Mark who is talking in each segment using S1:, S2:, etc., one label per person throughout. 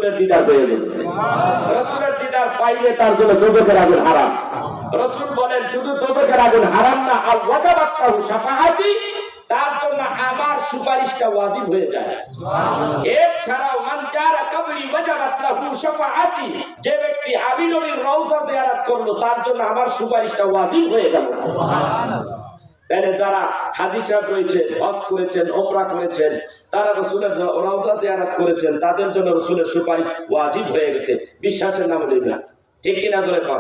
S1: রাসূলের দিদার পেয়ে যাবে। রাসূলের দিদার পাইলে তার জন্য দোজখের আগুন হারাম। রাসূল বলেন শুধু দোজখের আগুন হারাম না, আর ওয়াজাবাত লাহু শাফাআতি, তার জন্য আমার সুপারিশটা ওয়াজিব হয়ে যায়। এছাড়াও মান জারা কবরি ওয়াজাবাত লাহু শাফাআতি, যে ব্যক্তি আমি নবীর রওজা জিয়ারত করলো তার জন্য আমার সুপারিশটা ওয়াজিব হয়ে গেল। সুবহানাল্লাহ। তাহলে যারা হাজী সাহেব রয়েছেন, হজ করেছেন, ওমরা করেছেন, তারা রাসূলের রওজা জিয়ারত করেছেন, তাদের জন্য রাসূলের সুপারিশ ওয়াজিব হয়ে গেছে। বিশ্বাসের নাম লইব না, ঠিক কিনা বলে কর।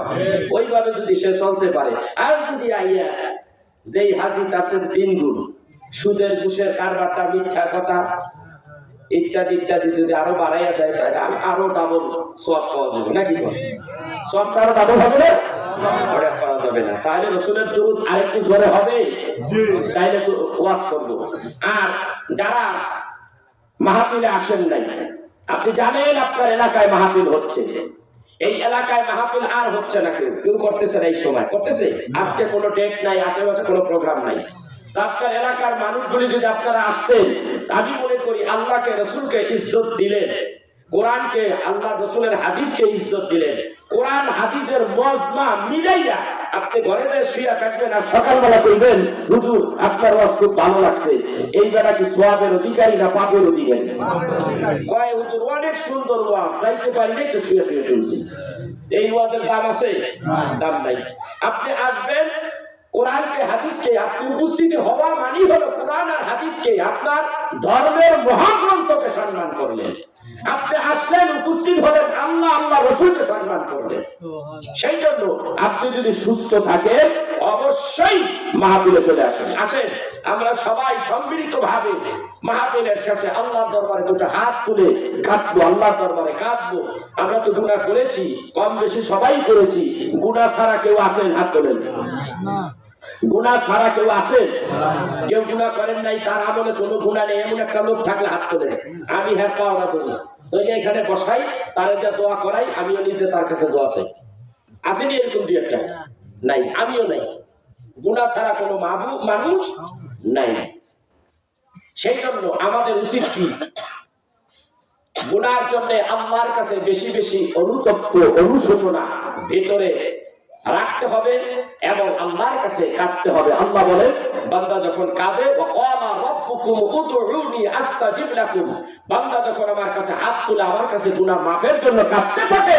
S1: ওইভাবে যদি সে চলতে পারে, আর যদি আইয়া যেই হাজী তার সাথে 3 গুণ সুদের ঘুষের কারবারটা, মিথ্যা কথা ইত্যাদি ইত্যাদি যদি আরো বাড়াইয়া দেয়, তাহলে আরো ডাবল সওয়াব পাওয়া যাবে, নাকি বল? সওয়াবটা আরো ডাবল হবে না? ওটা করা যাবে না। তাহলে রাসূলের দুরূদ আরেকটু জোরে হবে, তাইলে ওয়াজ করব। আর যারা মাহফিলে আসেন নাই, আপনি জানেন আপনার এলাকায় মাহফিল হচ্ছে, এই এলাকায় মাহফিল আর হচ্ছে না, কেউ করতেছে না, এই সময় করতেছে, আজকে কোনো ডেট নাই, আশেপাশে কোনো প্রোগ্রাম নাই। আপনার এলাকার মানুষগুলি যদি আপনারা আসতেন, আমি মনে করি আল্লাহকে রাসূলকে ইজ্জত দিলেন, কোরআনকে, আল্লাহ রাসূলের হাদিসকে ইজ্জত দিলেন, কোরআন হাদিসের মজমা মিলাইয়া আপনি ঘরে শুয়ে থাকবেন আর সকালবেলা কইবেন হুজুর আপনার ওয়াজ খুব ভালো লাগছে, এই বেলা কি সওয়াবের অধিকারী না পাপের অধিকারী? কয় হুজুর অনেক সুন্দর ওয়াজ, যাইতে পারি নাই তো শুয়ে শুয়ে শুনছি। এই ওয়াজের দাম আছে? দাম নাই। আপনি আসবেন, কোরআনকে হাদিসকে, আপনি উপস্থিতি হওয়া মানে হলো কোরআন আর হাদিসকে, আপনার ধর্মের মহাগ্রন্থকে সম্মান করলেন। আপনি আসলেন, উপস্থিত হলেন, আল্লাহ আল্লাহ রাসূলকে সম্মান করলেন। সেই জন্য আপনি যদি সুস্থ থাকেন অবশ্যই মাহফিলে চলে আসেন। আসেন আমরা সবাই সম্মিলিতভাবে মাহফিলের শেষে আল্লাহর দরবারে দুটো হাত তুলে কাঁদবো, আল্লাহর দরবারে কাঁদবো। আমরা তো গুনাহ করেছি, কম বেশি সবাই করেছি। গুনাহ ছাড়া কেউ আছেন? হাত তোলেন। গুনাহ ছাড়া কেউ আছে? কেউ গুনাহ করেন নাই, তার আমলে কোনো গুনাহ নেই, এমন একটা লোক থাকলে হাত তোলেন। আমি হ্যাঁ পাওয়া দেবো, তাই এখানে বসাই, তারে দোয়া করাই, আমিও নিজে তার কাছে দোয়া চাই। আসেনি এরকম দুই একটা? নাই, আমিও নাই। গুনাহ ছাড়া কোনো মানুষ নাই। সেই জন্য আমাদের উচিত কি, গুনার জন্য আল্লাহর কাছে বেশি বেশি অনুতপ্ত, অনুশোচনা ভেতরে রাখতে হবে এবং আল্লাহর কাছে কাঁদতে হবে। আল্লাহ বলে বান্দা যখন কাঁদে, ওয়াকালা রাব্বুকুম উদউনি আস্তাজিব লাকুম, বান্দা যখন আমার কাছে হাত তুলে আমার কাছে গুনাহ মাফের জন্য কাঁদতে থাকে,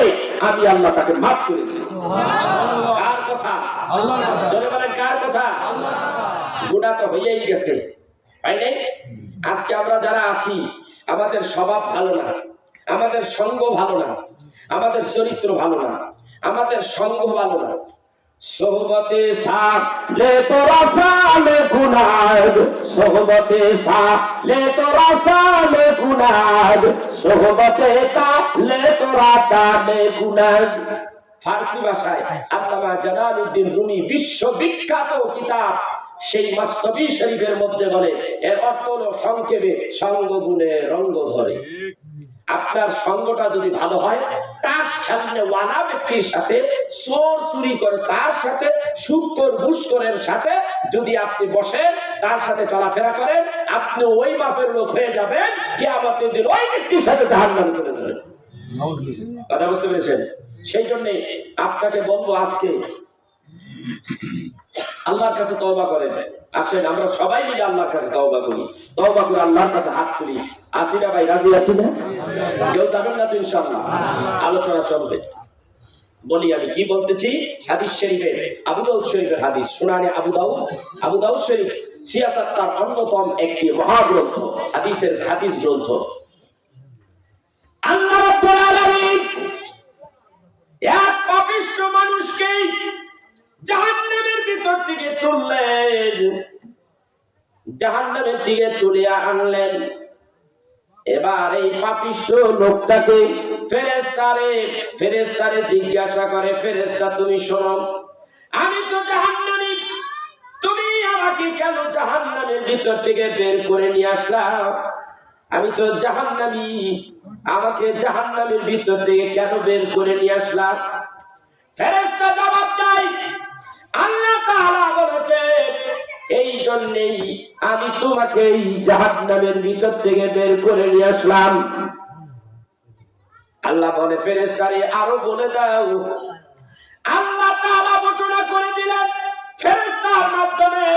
S1: আমি আল্লাহ তাকে মাফ করে দিই। সুবহানাল্লাহ। কার কথা? আল্লাহর কথা। জোরে বলেন কার কথা? আল্লাহ। গুনাহ তো হয়েই গেছে, তাই নাই? আজকে আমরা যারা আছি, আমাদের স্বভাব ভালো না, আমাদের সঙ্গ ভালো না, আমাদের চরিত্র ভালো না, আমাদের সঙ্গ ভালো না। সোহবতে সালে তোরা সালে গুনাহ, সোহবতে সালে তোরা সালে গুনাহ, সোহবতে তালে তোরা তালে গুনাহ। ফার্সি ভাষায় আল্লামা জালালউদ্দিন রুমি বিশ্ববিখ্যাত কিতাব সেই মাসনবী শরীফের মধ্যে বলে, এর অর্থ হলো সংক্ষেপে সঙ্গ গুণে রঙ্গ ধরে। আপনার সঙ্গটা যদি ভালো হয়, তাস খেলনে ওয়ালা ব্যক্তির সাথে, চোর চুরি করে তার সাথে, সুদখোর ঘুষখোরের সাথে যদি আপনি বসেন, তার সাথে চলাফেরা করেন, আপনি ওই মাপের লোক হয়ে যাবেন, কিয়ামতের দিন ওই ব্যক্তির সাথে জাহান্নামে চলে যাবেন। কথা বুঝতে পেরেছেন? সেই জন্য আপনাকে বলবো আজকে আল্লাহর কাছে তওবা করেন। আসেন আমরা সবাই মিলে আল্লাহর কাছে তওবা করি, তওবা করে আল্লাহর কাছে হাত তুলি। আসিনা ভাই, রাজি আছি না? কেউ যাবেন না তো? ইনশাআল্লাহ আলোচনা চলবে। বলি আমি কি বলতেছি, হাদিস শরীফের, আবু দাউদ শরীফের হাদিস, সুনানে আবু দাউদ শরীফ সিয়াসাত তার অন্যতম একটি মহাগ্রন্থ, হাদিস গ্রন্থ। আল্লাহ রাব্বুল আলামিন এক পাপিষ্ঠ মানুষকে জাহান্নামের ভিতর থেকে তুললেন, জাহান্নামের দিকে তুলিয়া আনলেন। এবার এই পাপিষ্ঠ লোকটাকে ফেরেশতারে জিজ্ঞাসা করে, ফেরেশতা তুমি শোনো, আমি তো জাহান্নামী, তুমি আমাকে কেন জাহান্নামের ভিতর থেকে বের করে নিয়ে আসলা? আমি তো জাহান্নামী, আমাকে জাহান্নামের ভিতর থেকে কেন বের করে নিয়ে আসলা? ফেরেশতা জবাব দেয়, আল্লাহ তাআলা বলেছে, এই জন্যই আমি তোমাকে এই জাহান্নামের ভিতর থেকে বের করে নিয়ে আসলাম। আল্লাহ বলে ফেরেশতারে আরো বলে দাও। আল্লাহ তাআলা ঘোষণা করে দিলেন ফেরেশতার মাধ্যমে,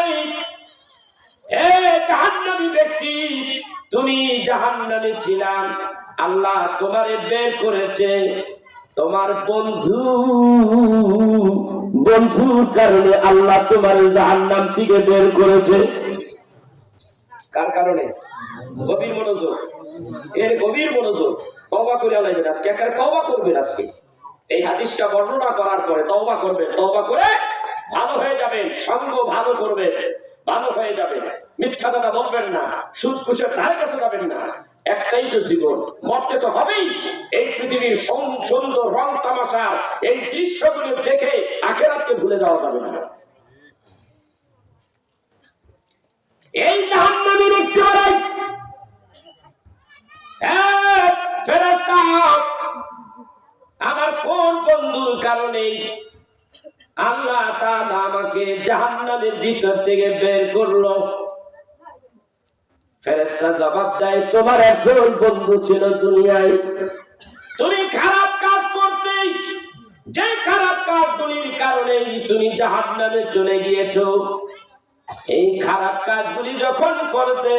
S1: এ জাহান্নামী ব্যক্তি, তুমি জাহান্নামে ছিলাম, আল্লাহ তোমারে বের করেছে তোমার বন্ধুর কারণে। আল্লাহ তোমার জাহান্নাম থেকে বের করেছে কার কারণে? গভীর মনোযোগ, এর গভীর মনোযোগ। তওবা করে আলাইবেন আজকে, একার তওবা করবেন আজকে। এই হাদিসটা বর্ণনা করার পরে তওবা করবেন, তওবা করে ভালো হয়ে যাবেন, সঙ্গ ভালো করবেন, ভালো হয়ে যাবেন, মিথ্যা কথা বলবেন না, সুদ ঘুষের ধারে কাছে যাবেন না। একটাই তো জীবন, মরতে তো হবেই। এই পৃথিবীর সুন্দর রং তামাশা, এই দৃশ্যগুলো দেখে আখিরাতকে ভুলে যাওয়া যাবে না। এই জাহান্নামী দেখতে পারেন ফেরেশতা, আমার কোন বন্ধুর কারণে আল্লাহ তাআলা আমাকে জাহান্নামের ভিতর থেকে বের করলো? ফেরেশতা জবাব দেয়, তোমার একজন বন্ধু ছিল দুনিয়ায়, তুমি খারাপ কাজ করতে, যে খারাপ কাজগুলির কারণে তুমি জাহান্নামে চলে গিয়েছো। এই খারাপ কাজগুলি যখন করতে,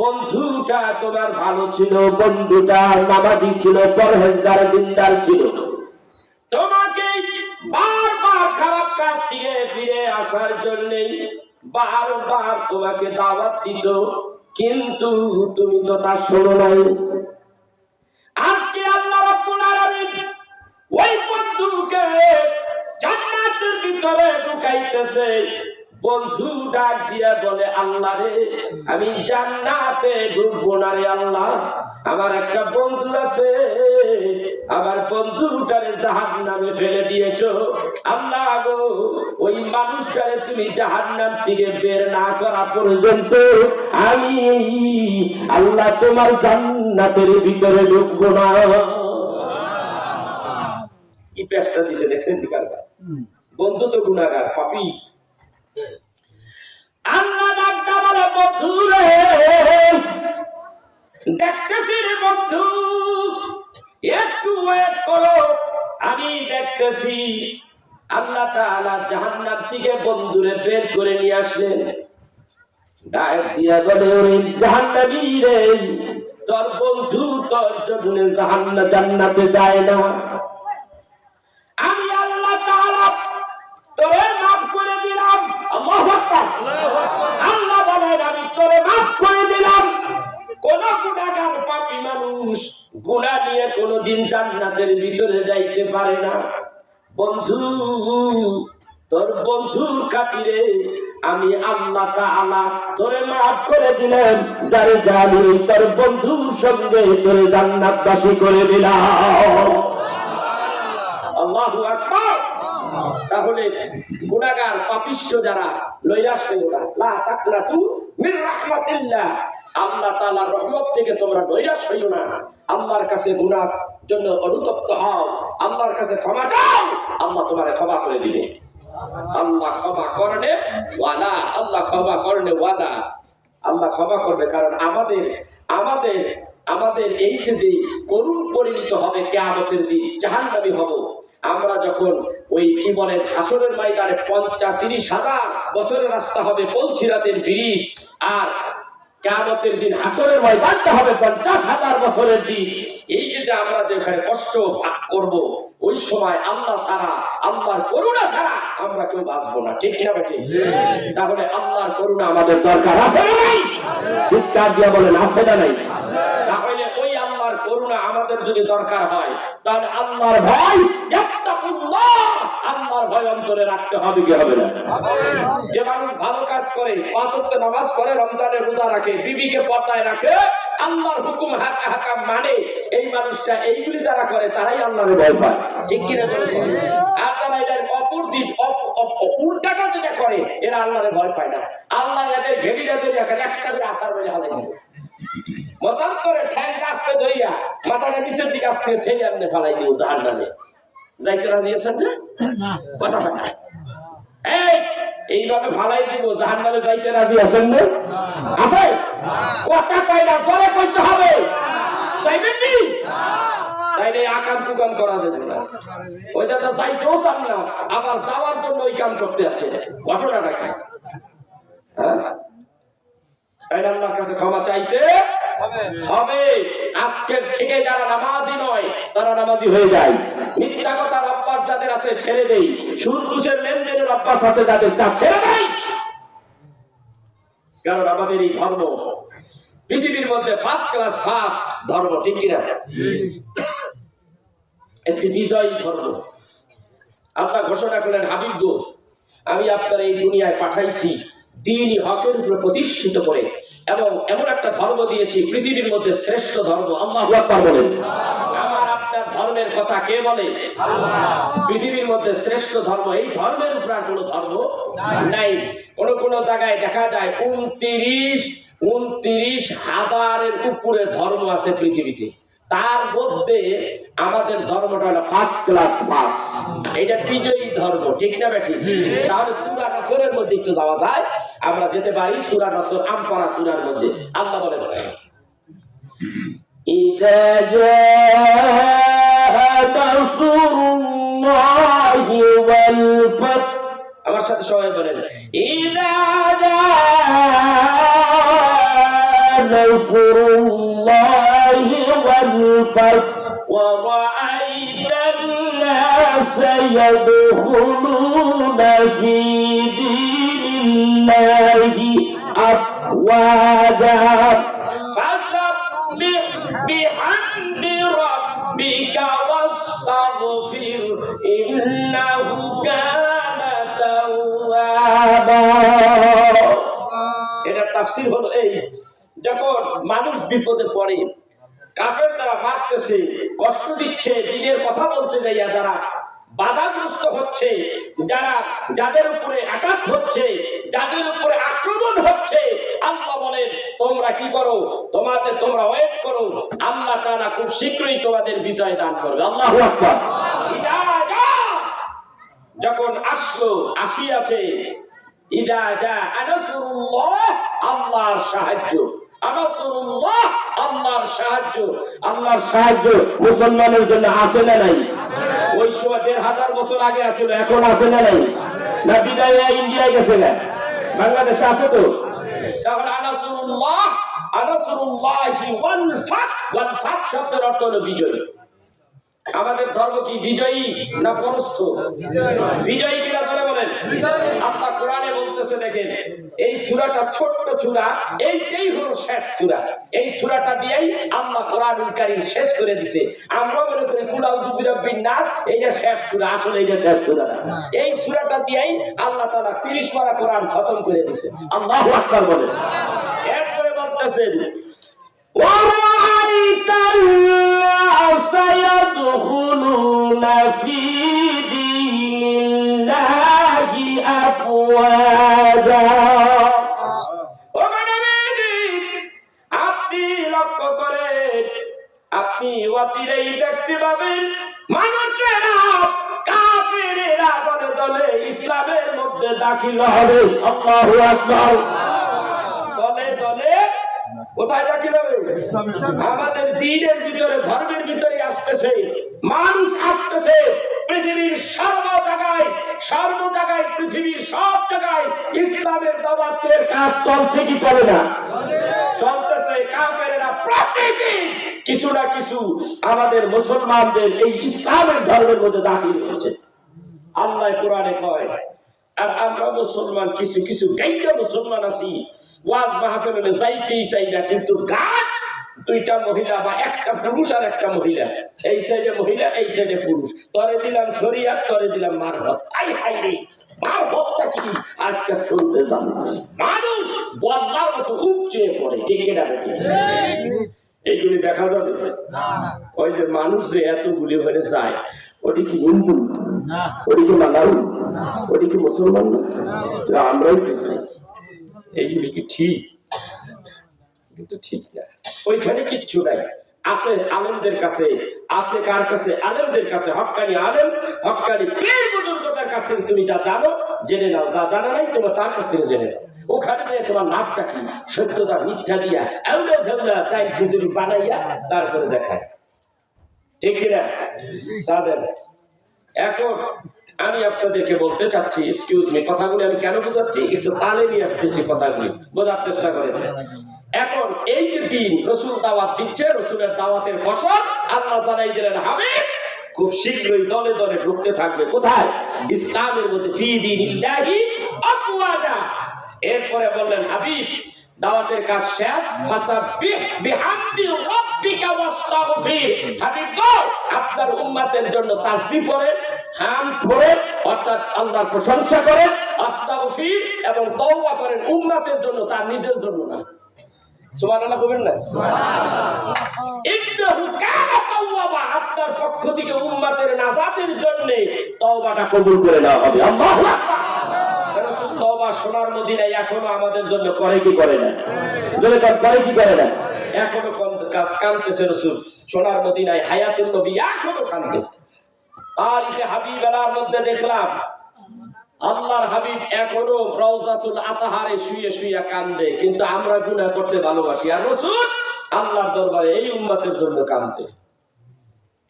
S1: বন্ধুটা তোমার ভালো ছিল, বন্ধুটা নামাজি ছিল, পরহেজগার দিনদার ছিল, তোমাকে বারবার খারাপ কাজ থেকে ফিরে আসার জন্য বারবার তোমাকে দাওয়াত দিত, কিন্তু তুমি তো তা শোনো নাই। আজকে আল্লাহ রাব্বুল আলামিন ওই বন্ধুকে জান্নাতের ভিতরে ঢুকাইতেছে। বন্ধু ডাক দিয়া বলে, আল্লাহ রে, আমি জান্নাতে ঢুকবো না রে আল্লাহ, আমার একটা বন্ধু আছে, আমার বন্ধুটারে জাহান্নামে ফেলে দিয়েছো। আল্লাহ গো, ওই মানুষটারে তুমি জাহান্নাম থেকে বের না করা পর্যন্ত আমি আল্লাহ তোমার জান্নাতের ভিতরে ঢুকবো না। কি পেশটা দিছে দেখছেন? বন্ধু তো গুনাহগার, পাপী। আল্লাহ ডাকটা বলে, বন্ধু রে, দেখতেছি রে বন্ধু, একটু ওয়েট করো, আমি দেখতেছি। আল্লাহ তাআলা জাহান্নাম থেকে বন্ধুরে বের করে নিয়ে আসলেন। ডাক দিয়া বলে, ওরে জাহান্নামী রে, তোর বন্ধু তোর জন্য জান্নাতে যায় না। আমি আল্লাহ তাআলা তোরে মাফ করে দিলাম। আল্লাহু আকবার। আল্লাহ বলেন, আমি তোরে মাফ করে দিলাম। কোন গুনাহগার পাপী মানুষ গুনাহ নিয়ে কোনদিন জান্নাতের ভিতরে যাইতে পারে না। বন্ধু, তোর বন্ধুর খাতিরে আমি আল্লাহ তাআলা তোরে মাফ করে দিলাম। যারে জানি তোর বন্ধুর সঙ্গে তোরে জান্নাতবাসী করে দিলাম। আল্লাহু আকবার। তাহলে গুনাহগার পাপিষ্ঠ যারা, নৈরাশ হইও না, লা তাকনাতু মির রাহমাতিল্লাহ, আল্লাহ তাআলার রহমত থেকে তোমরা নৈরাশ হইও না। আল্লাহর কাছে গুনাহর জন্য অনুতপ্ত হও, আল্লাহর কাছে ক্ষমা চাও, আল্লাহ তোমারে ক্ষমা করে দিবে। আল্লাহ ক্ষমা করনে ওয়ালা, আল্লাহ ক্ষমা করনে ওয়ালা, আল্লাহ ক্ষমা করবে। কারণ আমাদের এই যে করুণ পরিণত হবে কিয়ামতের দিন, জাহান্নামী হব আমরা যখন। ওই কি বলে, হাসরের ময়দানে 30,000 বছরের রাস্তা হবে পৌঁছিরাতের ব্রিজ, আর কিয়ামতের দিন হাসরের ময়দানটা হবে 50,000 বছরের দিন। এই যে আমরা যেখানে কষ্ট ভাগ করব, ওই সময় আল্লাহ ছাড়া, আল্লাহর করুণা ছাড়া আমরা কেউ বাঁচবো না। ঠিক কিনা ঠিক? তাহলে আল্লাহর করুণা আমাদের দরকার আছে না নাই? চিৎকার দিয়া বলেন, আছে না নাই? তাহলে ওই আল্লাহর করুণা আমাদের যদি দরকার হয়, তাহলে আল্লাহর ভয়, আল্লাহর ভয় অন্তরে রাখতে হবে কি হবে না? যে মানুষ ভালো কাজ করে, 5 ওয়াক্ত নামাজ পড়ে, রমজানের রোজা রাখে, বিবিকে পর্দায় রাখে, আল্লাহর হুকুম হাকাম মানে, এই মানুষটা এইগুলি যারা করে তারাই আল্লাহর ভয় পায়। ঠিক কিনা? আর যারা এটার অপোজিট, উল্টাটা যেটা করে, এরা আল্লাহর ভয় পায় না। আল্লাহ এদের ঘেরিরা তৈরি রাখেন, একটা করে আসার বলে হালাই মতান্তরে ঠ্যাং আসতে ধরিয়া মাথাটা নিচের দিকে আসতে ঠেলে আনতে ফেলাই দিব জাহান্নামে। যাইতে রাজি আছেন না? কথা হয় না। এইভাবে ফালাই দিব জাহান্নামে, যাইতে রাজি আছেন না? আছে কথা কয় না, পরে কইতে হবে। যাইবেন নি? তাইলে আকাম কুকাম করা যেত না, ওইটা তো চাইতেও চান না, আবার যাওয়ার জন্য ওই কাম করতে আসে। ঘটনাটা কি? হ্যাঁ, তাইলে আল্লাহর কাছে ক্ষমা চাইতে হবে। আজকের থেকে যারা নামাজি নয় তারা নামাজি হয়ে যায়। মিথ্যা কথার অভ্যাস যাদের আছে ছেড়ে দেই, সুদ ঘুষের লেনদেনের অভ্যাস আছে যাদের তা ছেড়ে দেয়। কারণ আমাদের এই ধর্ম পৃথিবীর মধ্যে ফার্স্ট ক্লাস ফার্স্ট ধর্ম, ঠিক কিনা? একটি বিজয়ী ধর্ম। আল্লাহ ঘোষণা করলেন, হাবিব গো, আমি আপনার এই দুনিয়ায় পাঠাইছি দ্বীনি হকের উপরে প্রতিষ্ঠিত করে, এবং এমন একটা ধর্ম দিয়েছি পৃথিবীর মধ্যে শ্রেষ্ঠ ধর্ম। আল্লাহু আকবার বলেন। আমার আপনার ধর্মের কথা কে বলে? আল্লাহ। পৃথিবীর মধ্যে শ্রেষ্ঠ ধর্ম, এই ধর্মের উপর আর কোনো ধর্ম নাই। কোন জায়গায় দেখা যায় 29,000-এর উপরে ধর্ম আছে পৃথিবীতে। তার মধ্যে আমাদের ধর্মটা হলো ফার্স্ট ক্লাস ফার্স্ট, এটা বিজয়ী ধর্ম, ঠিক না বেঠি? তাহলে সূরা নাসরের মধ্যে একটু যাওয়া যায়, আমরা যেতে পারি সূরা নাসর, আমপারা সূরার মধ্যে। আল্লাহ বলেন, ইযা জাআ নাসরুল্লাহি ওয়াল ফাত। আমার সাথে সবাই বলেন, ইযা জাআ নাসরুল্লাহি ওয়াল ফাত ورأيت الناس يدخلون في دين الله أفواجا فسبح بحمد ربك واستغفر إنه كان توابا। এটার তাফসীর হলো এই, যখন মানুষ বিপদে পড়ে, কাফের দ্বারা মারতেছে, কষ্ট দিচ্ছে, দিনের কথা বলতে যাইয়া যারা বাধাগ্রস্ত হচ্ছে, যাদের উপরে আঘাত হচ্ছে, যাদের উপরে আক্রমণ হচ্ছে, আল্লাহ বলেন তোমরা কি করো, তোমরা ওয়েট করো, আল্লাহ তাআলা খুব শীঘ্রই তোমাদের বিজয় দান করবে। আল্লাহু আকবার। যখন আসলো, আসিয়াছে, ইদা জা নাসরুল্লাহ, আল্লাহর সাহায্য, নাসরুল্লাহ, আল্লাহর সাহায্য। আল্লাহর সাহায্য মুসলমানের জন্য আছে না নাই? ওই সময় 1500 বছর আগে আসলে, এখন আছে না নাই? না বিদায় ইন্ডিয়ায় গেছে না, বাংলাদেশে আছে তো। তাহলে নাসরুল্লাহ, নাসরুল্লাহি ওয়াল ফাত, ওয়াল ফাত শব্দের অর্থ হলো বিজয়। আমাদের ধর্ম কি বিজয়ী না পরাস্ত? বিজয়ী কিনা ধরে বলেন। আল্লাহ কোরআনে বলতেছে, দেখেন এই সূরাটা ছোট্ট সূরা, এইটাই হলো শেষ সূরা। এই সূরাটা দিয়েই আল্লাহ কোরআনুল কারীম শেষ করে দিয়েছে। আমরা মনে করি কুল আউযু বিরাব্বিন নাস, এইটা শেষ সূরা, আসলে এইটা শেষ সূরা না। এই সূরাটা দিয়েই আল্লাহ তাআলা 30 পারা কোরআন খতম করে দিয়েছে। আল্লাহু আকবার বলেন। এরপরে বলতেছেন, وَرَأَيْتَ النَّاسَ يَدْخُلُونَ فِي دِينِ اللَّهِ أَفْوَاجًا। আপনি লক্ষ্য করেন, আপনি অচিরেই দেখতে পাবেন মানুষেরা, কাফেরেরা দলে দলে ইসলামের মধ্যে দাখিল হবে। আল্লাহু আকবার। দলে দলে কোথায় দাখিল হবে? আমাদের দ্বীনের ভিতরে, ধর্মের ভিতরে আসতেছে, মানুষ আসতেছে। পৃথিবীর সর্ব জায়গায়, পৃথিবীর সব জায়গায় ইসলামের দাওয়াতের কাজ চলছে কি চলে না? চলতেছে। কাফেরেরা প্রতিদিন কিছু না কিছু আমাদের মুসলমানদের এই ইসলামের ধর্মের মধ্যে দাখিল হচ্ছে। আল্লাহ কোরআনে কয়, আর আমরা মুসলমান কিছু কিছু গাইয়া মুসলমান আছি, ওয়াজ মাহফিলে যাইতেই চাই না, কিন্তু গান দুইটা মহিলা বা একটা পুরুষ আর একটা মহিলা, এই সাইডে মহিলা, এই সাইডে পুরুষ, তরে দিলাম শরিয়াত, তরে দিলাম মারহত। আই হাই রে, মারহতটা কি আজকে শুনতে জানো? মানুষ বদলার মতো উপচে পড়ে, ঠিক না? এইগুলি দেখা যাবে ওই যে মানুষ যে এতগুলি হয়ে যায়, ওটি কি হিন্দু না, ওটি কি মালাউ, ওটি কি মুসলমান না? আমরাই তো চাই। এইগুলি কি ঠিক? কিন্তু ঠিক না, ওইখানে কিচ্ছু নাই। আছে আলেমদের কাছে, আছে কার কাছে? আলেমদের কাছে। হক্কানি আলেম, হক্কানি পীর বুজুর্গদের কাছ থেকে তুমি যা জানো জেনে নাও, যা জানা নাই তোমার তার কাছ থেকে জেনে নাও। ওখানে গিয়ে তোমার লাভটা কি? সত্যতা মিথ্যা দিয়া এউলা ফেউলা তাই খিচুড়ি বানাইয়া তারপরে দেখায়, ঠিক কিনা? তাদের এখন আমি আপনাদেরকে বলতে চাচ্ছি, এক্সকিউজ মি, কথাগুলি আমি কেন বোঝাচ্ছি একটু তালে নিয়ে আসতেছি, কথাগুলি বোঝার চেষ্টা করেন। এখন এই যে দিন রসুল দাওয়াত দিচ্ছে, রসুলের দাওয়াতের ফসল আল্লাহ জানাই দিলেন হাবিব খুব শীঘ্রই দলে দলে ঢুকতে থাকবে। কোথায়? ইসলামের মধ্যে, ফি দীনিল্লাহি আফওয়াজা। এরপরে বললেন হাবিব দাওয়াতের কাজ শেষ, ফাসাব্বিহ বিহামদি রাব্বিকা ওয়াস্তাগফির। হাবিব গো আপনার উম্মতের জন্য তাসবিহ পড়েন, হামদ পড়েন, অর্থাৎ আল্লাহর প্রশংসা করেন, আস্তাগফির এবং তওবা করেন উম্মতের জন্য, তার নিজের জন্য না। সুবহানাল্লাহ বলবেন না? ইন্নাহু কানা তাওয়াবা, আপনার পক্ষ থেকে উম্মতের নাজাতের জন্য তওবাটা কবুল করে নেওয়া হবে। আল্লাহু আকবার। রাসূল তওবা সোনার মদিনায় এখনো আমাদের জন্য করে কি করে না? জোরে করে কি করে না? এখনো কাঁদতেছে রাসূল সোনার মদিনায়, হায়াতুন নবী এখনো কাঁদে। আর এই হাবিবের মধ্যে দেখলাম আল্লাহর হাবিব এখনো রওজাতুল আতাহারে শুয়ে শুয়ে কান্দে, কিন্তু আমরা গুনাহ করতে ভালোবাসি, আর রাসূল আল্লাহর দরবারে এই উম্মতের জন্য কান্দে।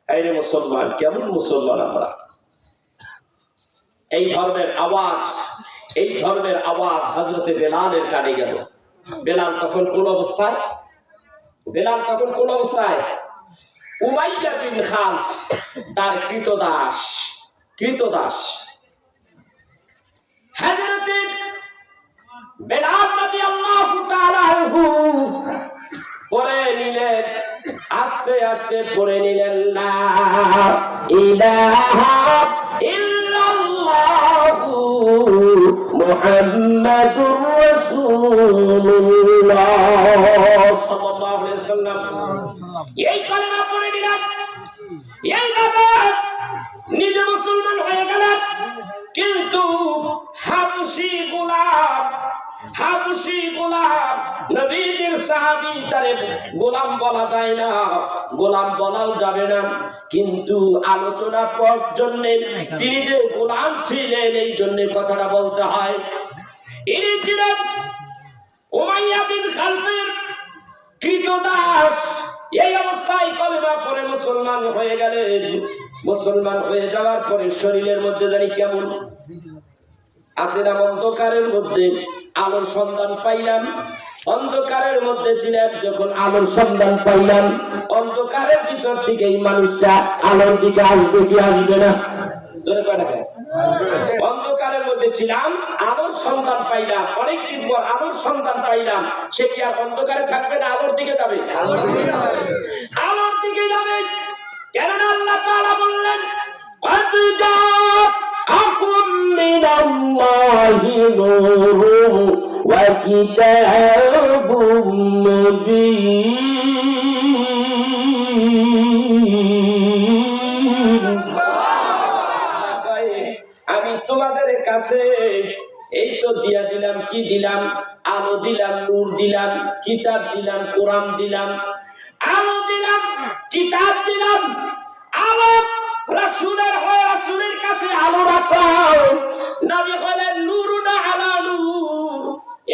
S1: এই রে মুসলমান, কেমন মুসলমান আমরা! এই ধর্মের আওয়াজ হযরতে বেলালের কানে গেল। বেলাল তখন কোন অবস্থায়? উমাইয়া বিন খালফ তার কৃতদাস হযরতে বেলাল রাদিয়াল্লাহু তাআলা আনহু পড়ে নিলেন, আস্তে আস্তে পড়ে নিলেন, লা ইলাহা ইল্লাল্লাহু মুহাম্মাদুর রাসূলুল্লাহ সাল্লাল্লাহু আলাইহি ওয়াসাল্লাম। এই কালেমা পড়ে নিলেন, এই বাবা নিজে মুসলমান হয়ে গেলেন, কিন্তু হাবশী গোলাম নবীজির সাহাবী, তারে গোলাম বলা যায় না, গোলাম বলাও যাবে না, কিন্তু আলোচনা পর জন্য তিনি যে গোলাম ছিলেন এই জন্য কথাটা বলতে হয়। ইনি ছিলেন উমাইয়া বিন খালফের কৃতদাস। এই অবস্থায় কলেমা পড়ে মুসলমান হয়ে গেলেন। মুসলমান হয়ে যাওয়ার পরে শরীরের মধ্যে জানি কেমন আসিলাম, অন্ধকারের মধ্যে আলোর সন্ধান পাইলাম। অন্ধকারের মধ্যে ছিলাম, যখন আলোর সন্ধান পাইলাম, অন্ধকারের ভিতর থেকে এই মানুষটা আলোর দিকে আসবে কি আসবে না? অন্ধকারের মধ্যে ছিলাম, আলোর সন্ধান পাইলাম, অনেকদিন পর আলোর সন্ধান পাইলাম, সে কি আর অন্ধকারে থাকবে না? আলোর দিকে যাবে, আলোর দিকে যাবে। কেননা আল্লাহ তাআলা বললেন, قد جاءكم من الله نور وكتاب مبين। আমি তোমাদের কাছে এই তো দিয়া দিলাম, কি দিলাম? আলো দিলাম, নূর দিলাম, কিতাব দিলাম, কোরআন দিলাম, আলো দিলাম, কিতাব দিলাম। আলো রাসূলের হয়, রাসূলের কাছে আলো রাখাও। নবী হলেন নূরুন আলা নূর,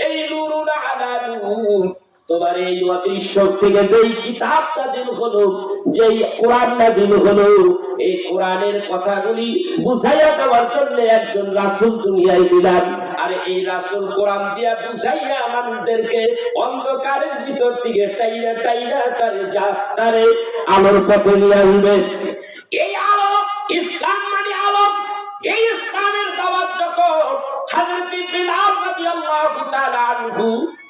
S1: এই নূরুন আলা নূর। তোমার এই অদৃশ্য থেকে যেই কিতাব নাযিল হলো, যেই কোরআন নাযিল হলো, এই কোরআনের কথাগুলি বুঝাইয়া দেওয়ার জন্য একজন রাসূল দুনিয়ায় দিলাম। আর এই রাসূল কোরআন দিয়া বুঝাইয়া মানুষদেরকে অন্ধকারের ভিতর থেকে টাইনা তারে আলোর পথে নিয়ে আসবে। এই আলো ইসলাম, মানে আলো। এই ইসলামের দাওয়াত যখন হযরত বেলাল রাদিয়াল্লাহু তাআলা আনহু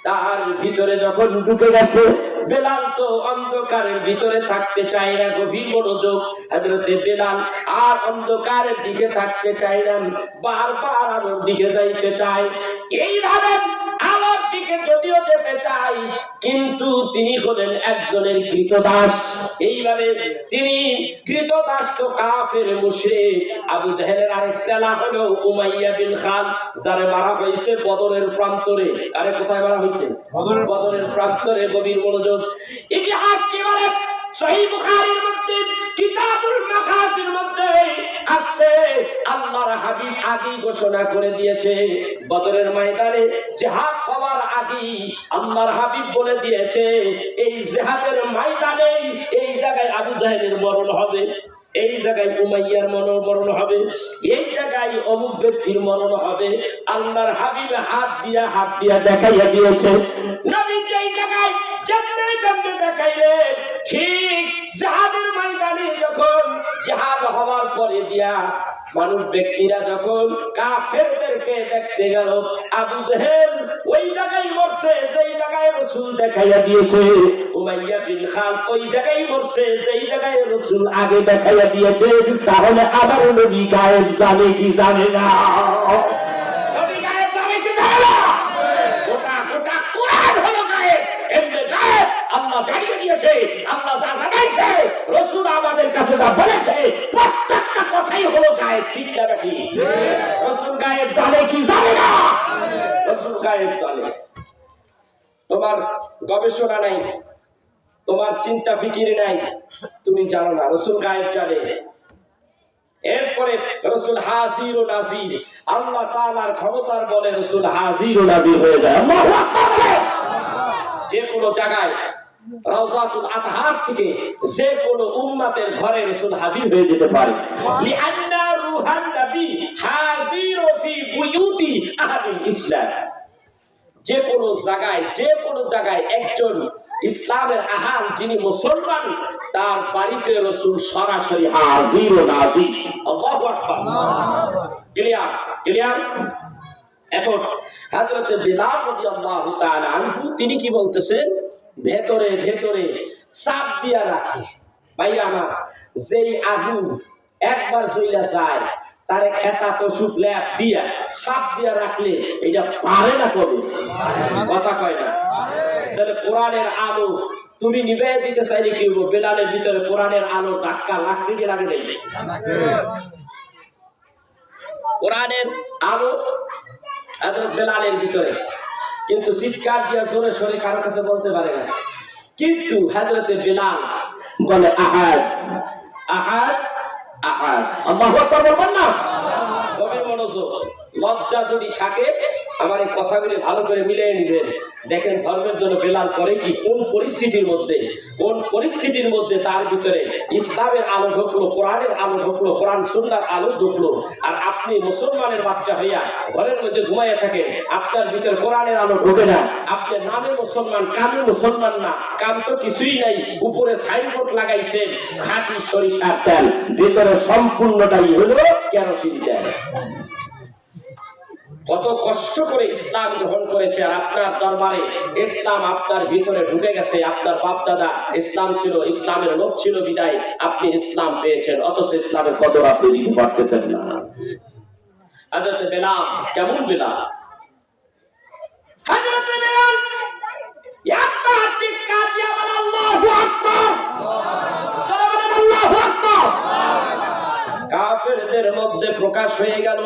S1: তার ভিতরে যখন ঢুকে গেছে, বেলাল তো অন্ধকারের ভিতরে থাকতে চায় না, গভীর মনোযোগ। হযরত বেলাল আর অন্ধকারের দিকে থাকতে চায় না, বারবার আলোর দিকে যাইতে চায়। এইভাবে আলোর দিকে যদিও যেতে চাই, কিন্তু তিনি হলেন একজনের কৃতদাস। এইভাবে তিনি কৃতদাস তো কাফের মুশরিক। আবু জাহেলের আরেক সেনা হলো উমাইয়া বিন খালফ, যারে মারা হয়েছে বদরের প্রান্তরে। আরে কোথায় মারা হয়েছে? বদরের প্রান্তরে। গভীর মনোযোগ। ইতিহাস কি বলে? সহিহ বুখারীর মধ্যে কিতাবুল মাগাজির মধ্যে আসছে, আল্লাহর হাবিব আগেই ঘোষণা করে দিয়েছে, বদরের ময়দানে জিহাদ হওয়ার আগে আগে আল্লাহর হাবিব বলে দিয়েছে এই জিহাদের ময়দানে এই জায়গায় আবু জাহেলের মরণ হবে, এই জায়গায় উমাইয়ার মরণ হবে, এই জায়গায় অমুক ব্যক্তির মরণ হবে। আল্লাহর হাবিব হাত দিয়া দেখাইয়া দিয়েছে। নবী যেই জায়গায় জান্নাতে দেখাইলেন, ঠিক জিহাদের ময়দানে যখন জিহাদ হওয়ার পরে দিয়া মানুষ ব্যক্তিরা যখন কাফেরদেরকে দেখতে গেল, আবু জেহেল ওই জায়গায় মরছে যেই জায়গায় রাসূল দেখাইয়া দিয়েছে, উমাইয়া বিন খালদ ওই জায়গায় মরছে যেই জায়গায় রাসূল আগে দেখাইয়া দিয়েছে। তাহলে আবার নবী গায়েব জানে কি জানে না? নবী গায়েব জানে কি জানে না? গোটা কোরআন হলো গায়েব, এমনি গায়েব আল্লাহ জানিয়ে দিয়েছে। আল্লাহ যা জানাইছে, রাসূল আমাদের কাছে যা বলেছে, প্রত্যেকটা কথাই হলো গায়েব। ঠিক না ঠিক? রাসূল গায়েব জানে কি জানে না? রাসূল গায়েব জানে। তোমার গবেষণা নাই, তোমার চিন্তা ফিকির নাই, তুমি জানো না। রাসূল গায়েব জানে। এরপরে রাসূল হাজির ও নাজির, আল্লাহ তাআলার ক্ষমতার বলে রাসূল হাজির ও নাজির হয়ে যায়। আল্লাহু আকবার। যে কোনো জায়গায় রাউজাতুল আতহার থেকে যে কোনো উম্মতের ঘরে রাসূল হাজির হয়ে যেতে পারে। লিআন্না রূহান নবী হাজির ফি বুয়ুতি আহলিল ইসলাম। যে কোনো জায়গায় একজন ইসলামের আহাল যিনি মুসলমান, তার বাড়িতে রাসূল সরাসরি হাজির ও নাজির। আল্লাহু আকবার। ক্লিয়ার। এখন হযরত বিলাল রাদিয়াল্লাহু তাআলা আনহু তিনি কি বলতেছেন? ভেতরে চাপ দিয়া রাখে। ভাই আমার, যেই আগুন একবার জ্বলা যায়, তারে খেতা তো শুকলে দিয়া চাপ দিয়া রাখলে এটা পারে না, কবে কথা কয় না। তাহলে কোরআনের আলো তুমি নিভে দিতে চাইলে কি হবো? বেলালের ভিতরে কোরআনের আলো ধাক্কা লাগছে কি লাগে নাই? কোরআনের আলো বেলালের ভিতরে, কিন্তু চিৎকার দিয়া জোরে সরে কারো কাছে বলতে পারে না। কিন্তু হযরতে বেলাল বলে আহাদ আহাদ আহাদ। আল্লাহু আকবার বলবেন না? গভীর মনোযোগ। লজ্জা যদি থাকে আমার এই কথাগুলি ভালো করে মিলিয়ে নেবেন। দেখেন ধর্মের জন্য বেলাল করে কি, কোন পরিস্থিতির মধ্যে তার ভিতরে ইসলামের আলো ঢুকলো, কোরআনের আলো ঢুকলো, কোরআন সুন্নাহর আলো ঢুকলো। আর আপনি মুসলমানের বাচ্চা হইয়া ঘরের মধ্যে ঘুমাইয়া থাকেন, আপনার ভিতরে কোরআনের আলো ঢোকে না। আপনি নামে মুসলমান, কামে মুসলমান না। কাম তো কিছুই নাই, উপরে সাইনবোর্ড লাগাইছেন খাঁটি সরিষার তেল, ভিতরে সম্পূর্ণটাই হলো কেরোসিন তেল। কত কষ্ট করে ইসলাম গ্রহণ করেছে, আর আপনার দরবারে ইসলাম আপনার ভিতরে ঢুকে গেছে। আপনার বাপ দাদা ইসলাম ছিল, ইসলামের লোক ছিল বিদায় আপনি ইসলাম পেয়েছেন, অথচ ইসলামের কদর আপনি দিতে পারতেছেন না। হযরত বেলাল কেমন বেলাল? হযরত বেলাল একটা চিৎকার দিয়ে বলে আল্লাহু আকবার, আল্লাহু আকবার। কাফেরদের মধ্যে প্রকাশ হয়ে গেল,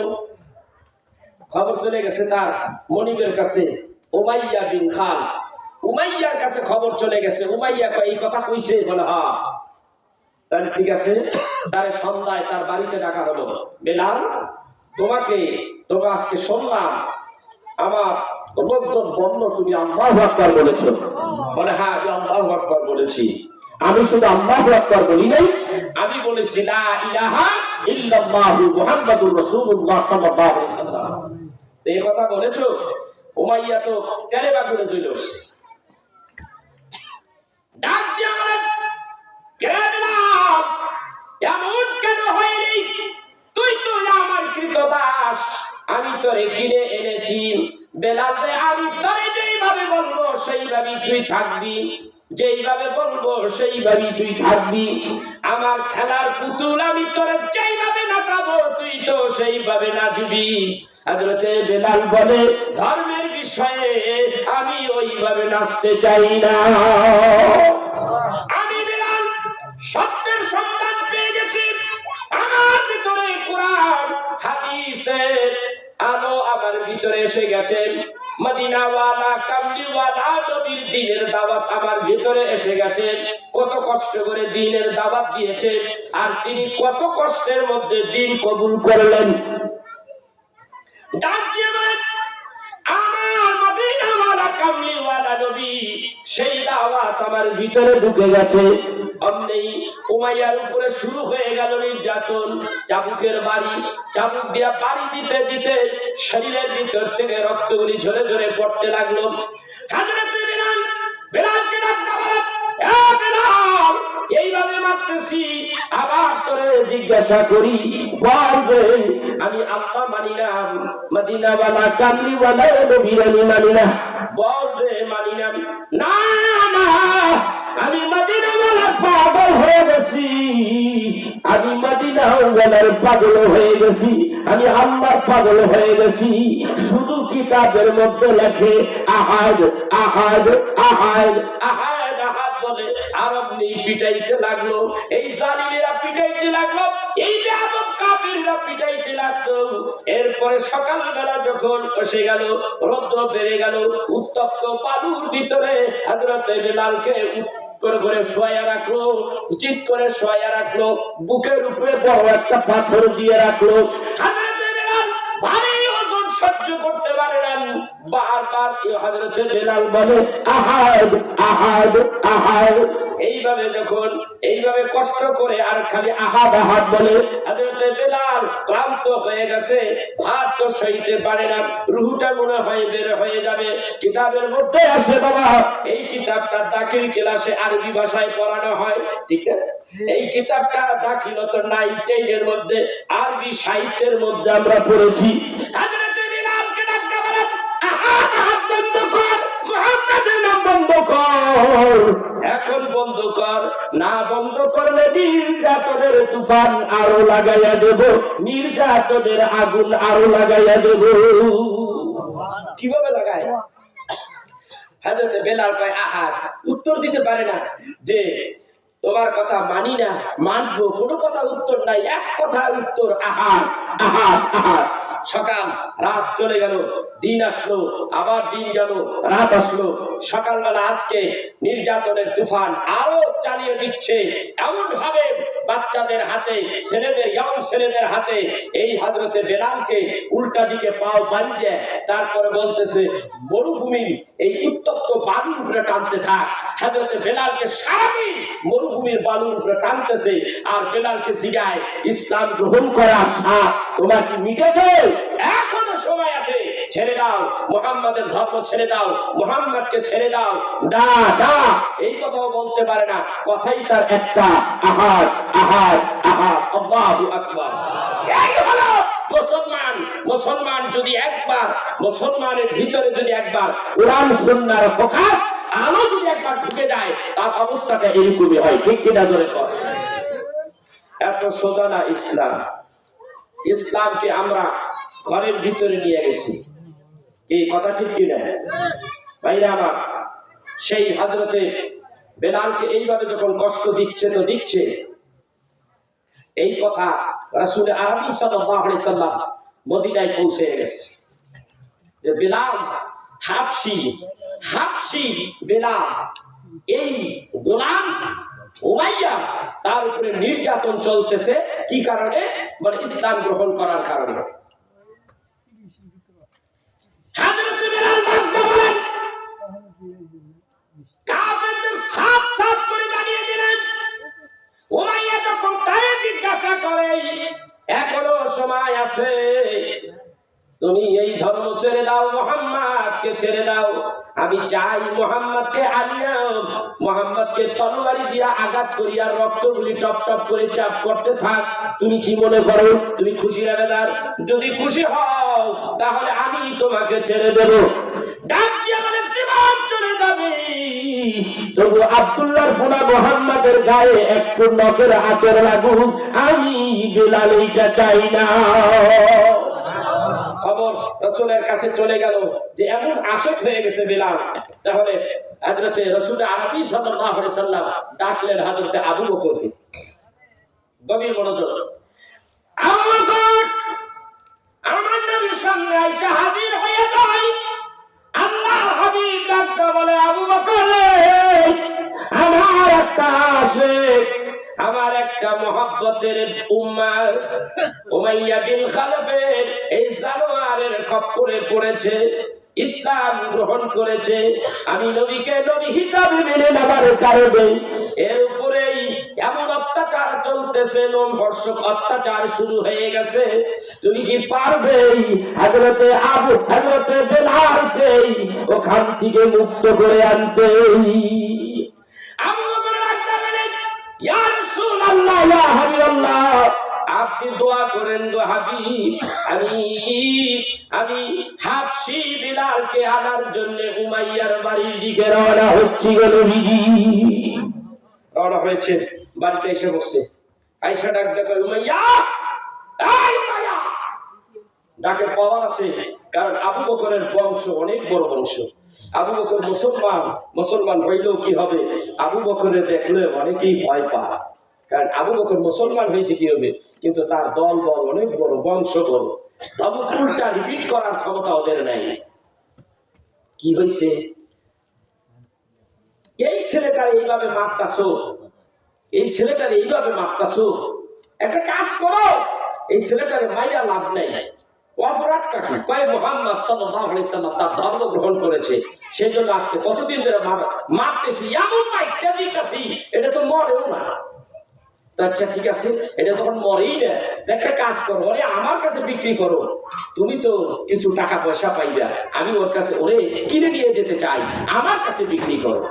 S1: খবর চলে গেছে তার মনিবের কাছে, উমাইয়া বিন খালদ। উমাইয়ার কাছে খবর চলে গেছে। উমাইয়া এই কথা কইছে, বলে হ্যাঁ তাহলে ঠিক আছে। তার সন্ধ্যায় তার বাড়িতে ডাকা হলো, বেলাল তোমাকে আজকে শুনলাম আমার লোকজন বলল তুমি আল্লাহু আকবার বলেছো। বলে হ্যাঁ আমি আল্লাহু আকবার বলেছি। আমি শুধু আল্লাহু আকবার বলি নাই, আমি বলেছি লা ইলাহা ইল্লাল্লাহু মুহাম্মাদুর রাসূলুল্লাহ সাল্লাল্লাহু আলাইহি ওয়াসাল্লাম। এই কথা বলেছো? উমাইয়া তো তেরেবা করে চলে আসছে। ডাক দিয়া বলেন, কে বেলাল এমন কেন হয়নি? তুই তো আমার কৃতদাস, আমি তোরে কিনে এনেছি। বেলাল রে, আমি তোরে যেইভাবে বলবো সেইভাবেই তুই থাকবি, যেইভাবে বলবো সেইভাবেই তুই থাকবি। আমার খেলার পুতুল, আমি তোরে যেইভাবে নাচাবো তুই তো সেইভাবে নাচবি। হযরতে বেলাল বলে, ধর্মের বিষয়ে আমি ওইভাবে নাচতে চাই না। আমি বেলাল সত্যের সন্ধান পেয়ে গেছি। আমার ভিতরে কোরআন হাদিসের আলো আমার ভিতরে এসে গেছে। মদিনাওয়ালা কামলিওয়ালা নবীর দ্বীনের দাওয়াত আমার ভিতরে এসে গেছে। কত কষ্ট করে দ্বীনের দাওয়াত দিয়েছে, আর তিনি কত কষ্টের মধ্যে দ্বীন কবুল করলেন। ডাক দিয়ে বলেন, আমার মদিনাওয়ালা কামলিওয়ালা নবী, সেই দাওয়াত আমার ভিতরে ঢুকে গেছে। অমনি উমাইয়ার উপরে শুরু হয়ে গেল নির্যাতন। চাবুকের বাড়ি, চাবুক দিয়া বাড়ি দিতে দিতে শরীরের ভিতর থেকে রক্তগুলি ঝরে ঝরে পড়তে লাগলো। হযরত বিলাল, বিলালকে ডাকতে বলে, এ বিলাল, এইভাবে মারতেছি, আবার তোরে জিজ্ঞাসা করি, বলবে আমি আল্লাহ মানি না, মদিনাওয়ালা কামলিওয়ালা নবীর আমি মানি না, বলবে মানি না। না না, আমি মদিনাওয়ালা পাগল হয়ে গেছি, আমি মদিনাওয়ালার পাগল হয়ে গেছি, আমি আল্লাহর পাগল হয়ে গেছি। শুধু কিতাবের মধ্যে লেখে আহাদ আহাদ আহাদ আহাদ আহাদ বলে আরব নিয়ে পিটাইতে লাগলো। এই জালিমেরা পিটাইতে লাগলো, এই বেয়াদব কাফিররা পিটাইতে লাগলো। এরপরে সকালবেলা যখন এসে গেল, রৌদ্র বেড়ে গেল, উত্তপ্ত বালুর ভিতরে হযরত বিলালকে করে করে শোয়া রাখলো, উচিত করে শোয়া রাখলো, বুকের উপরে বড় একটা পাথর দিয়ে রাখলো। হযরত বিলাল ভারী ওজন সহ্য করতে পারে না, বারবার হযরত বিলাল বলে আহাদ আহাদ আহাদ। এইভাবে যখন এইভাবে কষ্ট করে আর খালি আহাদ আহাদ বলে, হযরত বিলাল ক্লান্ত হয়ে গেছে, ভাত তো সইতে পারে না, রুহটা মনে হয় বের হয়ে যাবে। কিতাবের মধ্যে আছে বাবা, এই কিতাবটা দাখিল ক্লাসে আরবি ভাষায় পড়ানো হয়, ঠিক আছে? এই কিতাবটা দাখিলত 9 এর মধ্যে আরবি সাহিত্যের মধ্যে আমরা পড়েছি। হযরত বিলালকে ডাকতে বলে, আহাদ আহাদ বন্ধ কর, মুহাম্মাদের নাম বন্ধ কর, এখন বন্ধ কর, না বন্ধ করলে নির্যাতনের তুফান আরো লাগাইয়া দেব, নির্যাতনের আগুন আরো লাগাইয়া দেব। কিভাবে লাগায়? হযরত বিলাল কয় আহাদ, উত্তর দিতে পারে না যে তোমার কথা মানি না, মানবো, কোনো কথা উত্তর নাই, এক কথা উত্তর আহাদ আহাদ আহাদ। সকাল রাত চলে গেল, দিন আসলো, আবার দিন গেল, রাত আসলো। সকালবেলা আজকে নির্যাতনের তুফান আরো চালিয়ে দিচ্ছে, এমন ভাবে বাচ্চাদের হাতে, ছেলেদের, ইয়ং ছেলেদের হাতে এই হযরতে বিলালকে উল্টা দিকে পাও বাঁধে, তারপরে বলতেছে মরুভূমির এই উত্তপ্ত বালুর উপরে টানতে থাক। হযরতে বিলালকে সারাদিন মরুভূমির বালুর উপরে টানতেছে, আর বিলালকে জিগায় ইসলাম গ্রহণ করা তোমার কি মিটেছে? এখনো সময় আছে, ছেড়ে দাও, মুহাম্মাদের ধর্ম ছেড়ে দাও, মুহাম্মাদকে ছেড়ে দাও। না না, এই কথাও বলতে পারে না, কথাই তার একটা আহাদ আহাদ আহাদ। আল্লাহু আকবার। এই হলো মুসলমান। মুসলমান যদি একবার, মুসলমানের ভিতরে যদি একবার কোরআন সুন্নাহর ফোকাস আলো যদি একবার ঢুকে যায়, তার অবস্থাটা এরকমই হয়, ঠিক কিনা জোরে কর। এত সোজা না ইসলাম। ইসলামকে আমরা ঘরের ভিতরে নিয়ে গেছি, এই কথা ঠিক কিনা ভাইরা আমার? সেই হযরতে বিলালকে এইভাবে যখন কষ্ট দিচ্ছে তো দিচ্ছে, এই কথা রাসূল আরবি সাল্লাল্লাহু আলাইহি সাল্লাম মদিনায় পৌঁছে গেছে যে বিলাল হাবশি, হাবশি বিলাল, এই গোলাম উমাইয়া, তার উপরে নির্যাতন চলতেছে। কি কারণে? বলে ইসলাম গ্রহণ করার কারণে। হযরত বিলাল বলেন, কাফেরদের সাফ সাফ করে জানিয়ে দিলেন। উমাইয়া যখন তারে জিজ্ঞাসা করে, এখনো সময় আছে, তুমি এই ধর্ম ছেড়ে দাও, মুহাম্মাদকে ছেড়ে দাও। আমি চাই মুহাম্মাদকে আনিয়া, মুহাম্মাদকে তরবারি দিয়া আঘাত করিয়া রক্তগুলি টপ টপ করে চাপ করতে থাক। তুমি কি মনে করো? তুমি খুশি রাবেদার? যদি খুশি হও তাহলে আমি তোমাকে ছেড়ে দেব। ডাক দিয়া বলে জীবন চলে যাবে, তবু আব্দুল্লাহর পোলা মুহাম্মাদের গায়ে একটু নখের আঁচড় লাগুক, আমি বিলাল এইটা চাই না। খবর রাসূলের কাছে চলে গেল যে এমন আশিক হয়ে গেছে বিলাল। তাহলে হযরতে রাসূল আরবি সাল্লাল্লাহু আলাইহি সাল্লাম ডাকলেন হযরতে আবু বকরকে। গভীর মনোযোগ। আবু বকর আমার নবীর সামনে এসে হাজির হয়ে যায়। আল্লাহর হাবিব ডাকতে বলে, আবু বকর, আমার একটা আশিক, আমার একটা মহব্বতের উম্মাহ উমাইয়া বিন খালফের এই জানোয়ারের খপ্পরে পড়েছে। ইসলাম গ্রহণ করেছে, আমি নবীকে নবী হিসাবে মেনে নেবার কারণে এর উপরেই এমন অত্যাচার চলতেছে, লোমহর্ষক অত্যাচার শুরু হয়ে গেছে। তুমি কি পারবে হযরতে বেলালকে ওখান থেকে মুক্ত করে আনতে? আবু বকর ডাকতে বলেন, ইয়া রাসূলুল্লাহ, ইয়া হাবিবাল্লাহ, আপনি দোয়া করেন গো হাবিব, আমি হাবশী বিলালকে আনার জন্য উমাইয়ার বাড়ির দিকে রওনা হচ্ছি গো নবীজি। রওনা হয়েছে, বাড়িতে এসে বসে আয়েশা ডাক দেখো, উমাইয়া, এই উমাইয়া। ডাকে পাওয়ার আছে, কারণ আবু বকরের বংশ অনেক বড় বংশ। আবু বকর মুসলমান হইলেও কি হবে, আবু বকরে দেখলে অনেকেই ভয় পায়, কারণ আবু বকর মুসলমান হয়েছে কি হবে, কিন্তু তার দল বল অনেক বড়, বংশ বড়। তবে উল্টা রিপিট করার ক্ষমতা ওদের নাই। কি হয়েছে, এই ছেলেটার এইভাবে মারতাছো, এই ছেলেটার এইভাবে মারতাছো, একটা কাজ করো, এই ছেলেটারে মাইরা লাভ নাই, অপরাধটা কি? কয় মুহাম্মদ সাল্লাল্লাহু আলাইহি সাল্লাম তার ধর্ম গ্রহণ করেছে, সেজন্য আজকে কতদিন ধরে মারতেছি, এমন মাইরটা দিতেছি, এটা তো মরেও না। আচ্ছা ঠিক আছে, এটা তখন মরেই না, একটা কাজ করো, ওরে আমার কাছে বিক্রি করো, তুমি তো কিছু টাকা পয়সা পাইবা, আমি ওর কাছে ওরে কিনে নিয়ে যেতে চাই, আমার কাছে বিক্রি করো।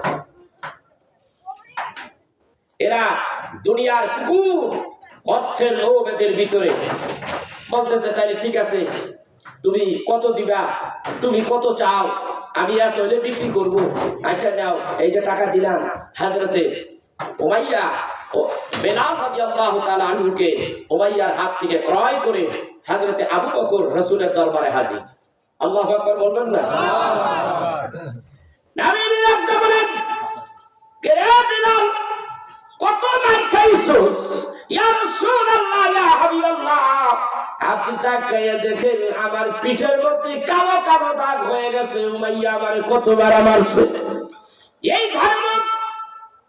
S1: এরা দুনিয়ার কুকুর, অর্থের লোভ এদের ভিতরে। বলতেছে তাইলে ঠিক আছে, তুমি কত দিবা, তুমি কত চাও, আমি এত হলে বিক্রি করবো। আচ্ছা নাও, এই যে টাকা দিলাম। হযরতে উমাইয়া বেলাল রাদিয়াল্লাহু তাআলা আনহুকে উমাইয়ার হাত থেকে ক্রয় করে হযরতে আবু বকর রাসূলের দরবারে হাজির। আল্লাহু আকবার বলবেন না? নবী রাব্বা বলেন, কে রে বেলাল, কত মার খাইছস? ইয়া রাসূলুল্লাহ, ইয়া হাবিবাল্লাহ, আপনি তাকাইয়া দেখেন আমার পিঠের মধ্যে কালো কালো দাগ হয়ে গেছে, উমাইয়া আমারে কতবার মারছে। এই ধর্ম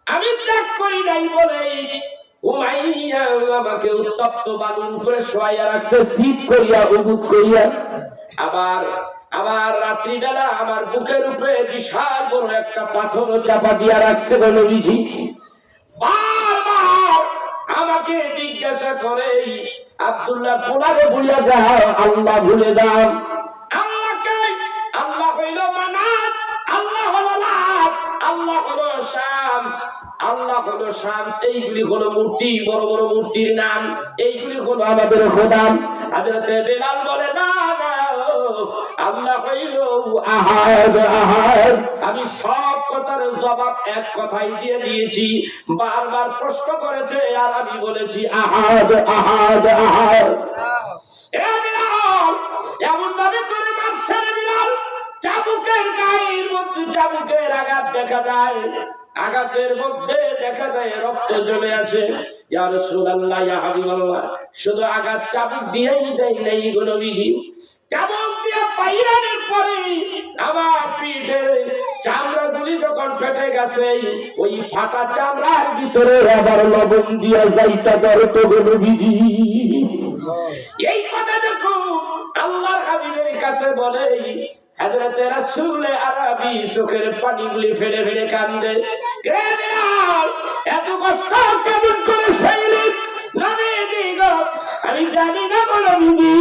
S1: আমি ত্যাগ করি নাই বলে উমাইয়া আমাকে উত্তপ্ত বালুর উপরে শোয়াইয়া রাখছে, শীত করিয়া উবুত করিয়া। আবার রাত্রিবেলা আমার বুকের উপরে বিশাল বড় একটা পাথর চাপা দিয়া রাখছে গো নবীজি। বারবার আমাকে জিজ্ঞাসা করে, আব্দুল্লাহ পোলারে ভুলিয়া যাও, আল্লাহ ভুলে যাও। আল্লাহকে, আল্লাহ হইল মানাত, আল্লাহ হলো লাত, আল্লাহ হলো শামস, আল্লাহ হলো শামস, এইগুলি হলো মূর্তি, বড় বড় মূর্তির নাম, এইগুলি হলো আমাদের খোদা। হযরতে বেলাল বলে, না না, আল্লাহ হইল আহাদ, আহাদ। আমি সব কথার জবাব এক কথাই দিয়ে দিয়েছি, বারবার প্রশ্ন করেছে আর আমি বলেছি আহাদ, আহাদ, আহাদ। এ বেলাল, এমন ভাবে করে মারছে বেলাল, চাবুকের গায়ের মধ্যে চাবুকের আঘাত দেখা যায়, আঘাতের মধ্যে দেখা যায় রক্ত জমে আছে। ইয়া রাসূলুল্লাহ, ইয়া হাবিবাল্লাহ, শুধু আঘাত চাবুক দিয়েই দেয় নাই গো নবীজি, চাবুক দিয়ে পাইরানের পরে আমার পিঠের চামড়াগুলি যখন ফেটে গেছে, ওই ফাটা চামড়ার ভিতরে আবার লবণ দিয়া যাইতা ধরতো গো নবীজি। এই কথা যখন আল্লাহর হাবিবের কাছে বলে, হযরতে রাসূল আরবি চোখের পানিগুলি ফেলে ফেলে কান্দে। কে বেলাল, এত কষ্ট কেমন করে সইলি? নবীজি গো, আমি জানি না গো নবীজি,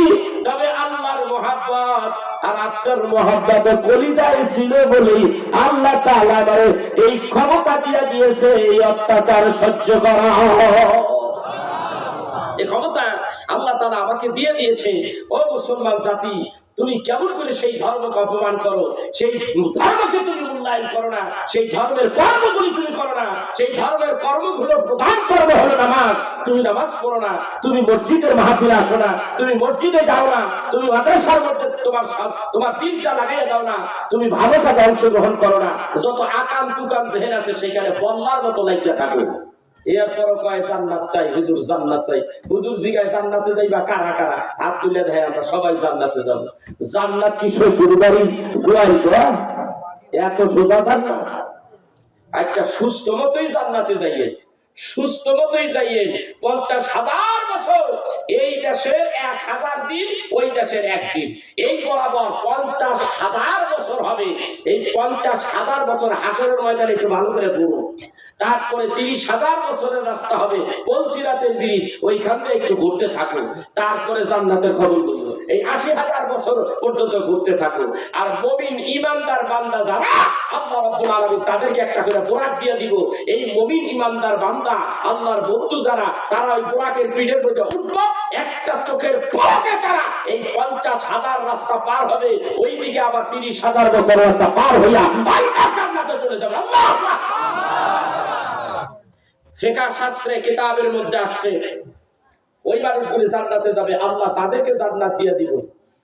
S1: তবে আল্লাহর মহব্বত আর আপনার মহব্বত কলিজায় ছিল বলেই আল্লাহ তাআলা আমারে এই ক্ষমতা দিয়ে দিয়েছে এই অত্যাচার সহ্য করা। এই ক্ষমতা আল্লাহ তাআলা আমাকে দিয়ে দিয়েছে। ও মুসলমান জাতি, তুমি কেমন করে সেই ধর্মকে অপমান করো, সেই ধর্মকে তুমি মূল্যায়ন করো না, সেই ধর্মের কর্মগুলি তুমি করো না, সেই ধর্মের কর্মগুলো প্রধান কর্ম হলো নামাজ। তুমি নামাজ পড়ো না, তুমি মসজিদের মাহফিলে আসো না, তুমি মসজিদে যাও না, তুমি মাদ্রাসার মধ্যে তোমার দিলটা লাগাইয়া দাও না, তুমি ভালো কাজে অংশগ্রহণ করো না, যত আকাম কুকাম জেহেন আছে সেখানে বল্লার মতো লাগিয়া থাকো। এরপর কয় জান্নাত চাই, হুজুর জান্নাত চাই। হুজুর জিগায় জান্নাতে যাইবা কারা কারা? হাত তুলে দেয়, আমরা সবাই জান্নাতে যাব। জান্নাত কি শ্বশুর বাড়ি গোয়াল ঘর? এত সোজা জান্নাত? আচ্ছা, সুস্থ মতোই জান্নাতে যাইয়ে, সুস্থ মতোই যাইয়ে 50,000 বছর এই দেশের 1000 দিন, ওই দেশের 1 দিন। এই বরাবর 50,000 বছর হবে। এই 50,000 বছর হাসরের ময়দানে একটু ভালো করে পড়ো। তারপরে 30,000 বছরের রাস্তা হবে পলচিরাতের ব্রিজ, ওইখান দিয়ে একটু ঘুরতে থাকো। তারপরে জান্নাতের খবর বলবো। এই 80,000 বছর পর্যন্ত ঘুরতে থাকো। আর মুমিন ইমানদার বান্দা যারা, আল্লাহ রাব্বুল আলামিন তাদেরকে একটা করে বোরাক দিয়ে দিব। এই মুমিন ইমানদার বান্দা আল্লাহর বন্ধু যারা, তারা ওই বোরাকের পিঠের মধ্যে উঠবো, একটা চোখের পলকে তারা এই 50,000 রাস্তা পার হবে। ওইদিকে আবার 30,000 বছর রাস্তা পার হইয়া আল্লাহ জান্নাতে চলে যাবে। আল্লাহ ফিকহ শাস্ত্রে কিতাবের মধ্যে আসছে, ওই মানুষগুলি জান্নাতে যাবে, আল্লাহ তাদেরকে জান্নাত দিয়ে দিব।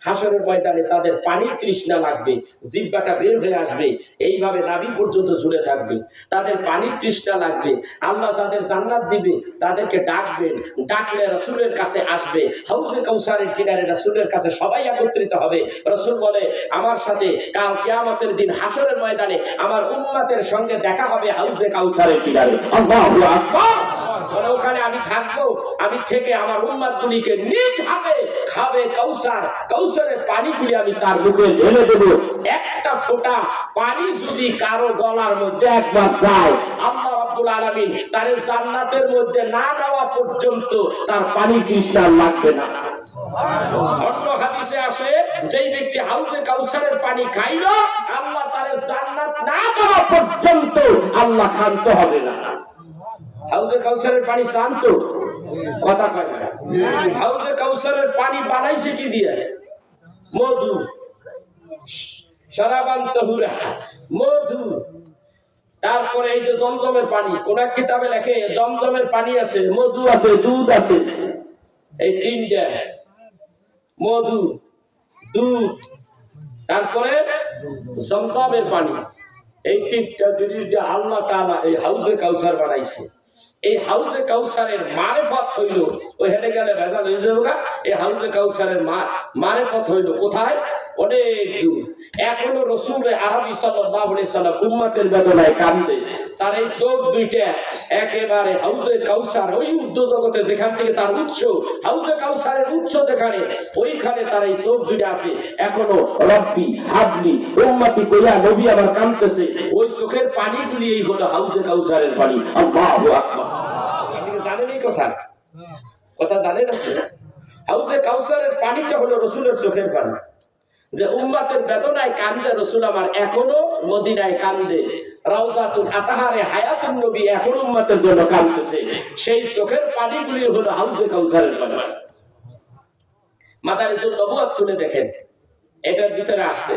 S1: হাসরের ময়দানে তাদের পানির তৃষ্ণা লাগবে, জিহ্বাটা বের হয়ে আসবে, এইভাবে নাভি পর্যন্ত ঝুলে থাকবে, তাদের পানির তৃষ্ণা লাগবে। আল্লাহ যাদের জান্নাত দিবে তাদেরকে ডাকবেন, ডাকলে রাসূলের কাছে আসবে। হাউজে কাউসারের কিনারে রাসূলের কাছে সবাই একত্রিত হবে। রাসূল বলে, আমার সাথে কাল কিয়ামতের দিন হাসরের ময়দানে আমার উম্মতের সঙ্গে দেখা হবে হাউজে কাউসারের কিনারে। আল্লাহু আকবার। ওখানে আমি থাকবো, আমি থেকে আমার উম্মতগুলিকে নিজ হাতে খাবে কাউসার, কাউসারের পানিগুলি আমি তার মুখে ঢেলে দেব। একটা ফোঁটা পানি যদি কারো গলার মধ্যে একবার যায়, আল্লাহ রাব্বুল আলামিন তার জান্নাতের মধ্যে না নেওয়া পর্যন্ত তার পানি তৃষ্ণা লাগবে না। অন্য হাদিসে আসে, যেই ব্যক্তি হাউজে কাউসারের পানি খাইলো, আল্লাহ তার জান্নাত না দেওয়া পর্যন্ত আল্লাহ ক্ষান্ত হবে না। হাউজে কাউসারের পানি শান্ত কথা কয় না। হাউজে কাউসারের পানি বানাইছে কি দিয়ে? মধু, শারাবান তাহুরা, মধু। তারপরে এই যে জমজমের পানি, কোন এক কিতাবে লেখে জমজমের পানি আছে, মধু আছে, দুধ আছে। এই তিনটা, মধু, দুধ, তারপরে জমজমের পানি, এই তিনটা জিনিস দিয়ে আল্লাহ তাআলা এই হাউজে কাউসার বানাইছে। এই হাউজে কাউসারের মারেফত হইল, ওই হেঁটে গেলে ভেজাল হয়ে যাবে। এই হাউজে কাউসারের মারেফত হইল কোথায়? অনেক দূর। এখনো রাসূল আরবি সাল্লাল্লাহু আলাইহি সাল্লাম উম্মতের বেদনায় কান্দে। তার এই চোখ দুইটা একেবারে হাউজে কাউসার, ওই উর্ধ্ব জগতে যেখান থেকে তার উৎস, হাউজে কাউসারের উৎস যেখানে, ওইখানে তার এই চোখ দুইটা আছে। এখনো রব্বি হাবলি উম্মতি কইয়া নবী আমার কাঁদতেছে। ওই চোখের পানিগুলি এই হলো হাউজে কাউসারের পানি। আল্লাহু আকবার। আপনি জানেন এই কথা? কথা জানেন? হাউজে কাউসারের পানিটা হলো রাসূলের চোখের পানি। যে উম্মতের বেদনায় কান্দে রাসূল আমার, এখনো মদিনায় কান্দে। রাউজাতুল আতাহারে হায়াতুন নবী এখনো উম্মতের জন্য কাঁদতেছে। সেই চোখের পানিগুলি হলো হাউজে কাউসারের পানি। মাদারিজুন নবুওয়াত খুলে দেখেন, এটার ভিতরে আসছে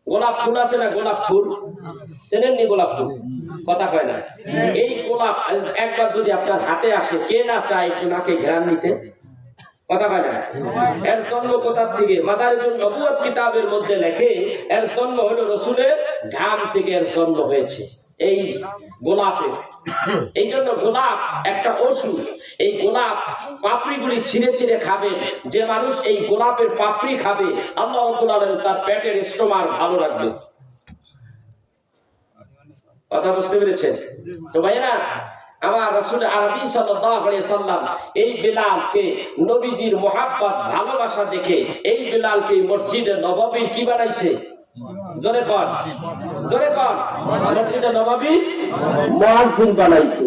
S1: গোলাপ ফুল আছে না? গোলাপ ফুল চেনেননি? গোলাপ ফুল কথা কয় না। এই গোলাপ একবার যদি আপনার হাতে আসে, কে না চায় একটু নাকে ঘ্রাণ নিতে? কথা কয় না। এর জন্ম কোথার থেকে? মাদারিজুন নবুওয়াত কিতাবের মধ্যে লেখে, এর জন্ম হলো রাসূলের ঘাম থেকে এর জন্ম হয়েছে। এই গোলাপের, এই জন্য গোলাপ একটা ওষুধ। এই গোলাপ পাপড়িগুলি ছিঁড়ে ছিঁড়ে খাবে। যে মানুষ এই গোলাপের পাপড়ি খাবে, আল্লাহ রাব্বুল আলামিন তার পেটের স্টোমাক ভালো রাখবে। কথা বুঝতে পেরেছেন তো ভাইরা? আমার রাসূল আরবি সাল্লাল্লাহু আলাইহি সাল্লাম এই বিলালকে নবীজির মুহাব্বত ভালোবাসা দেখে এই বিলালকে মসজিদে নববীর কি বানাইছে? জোরে কর, জোরে কর। মসজিদে নববী মুয়াজ্জিন বানাইছে।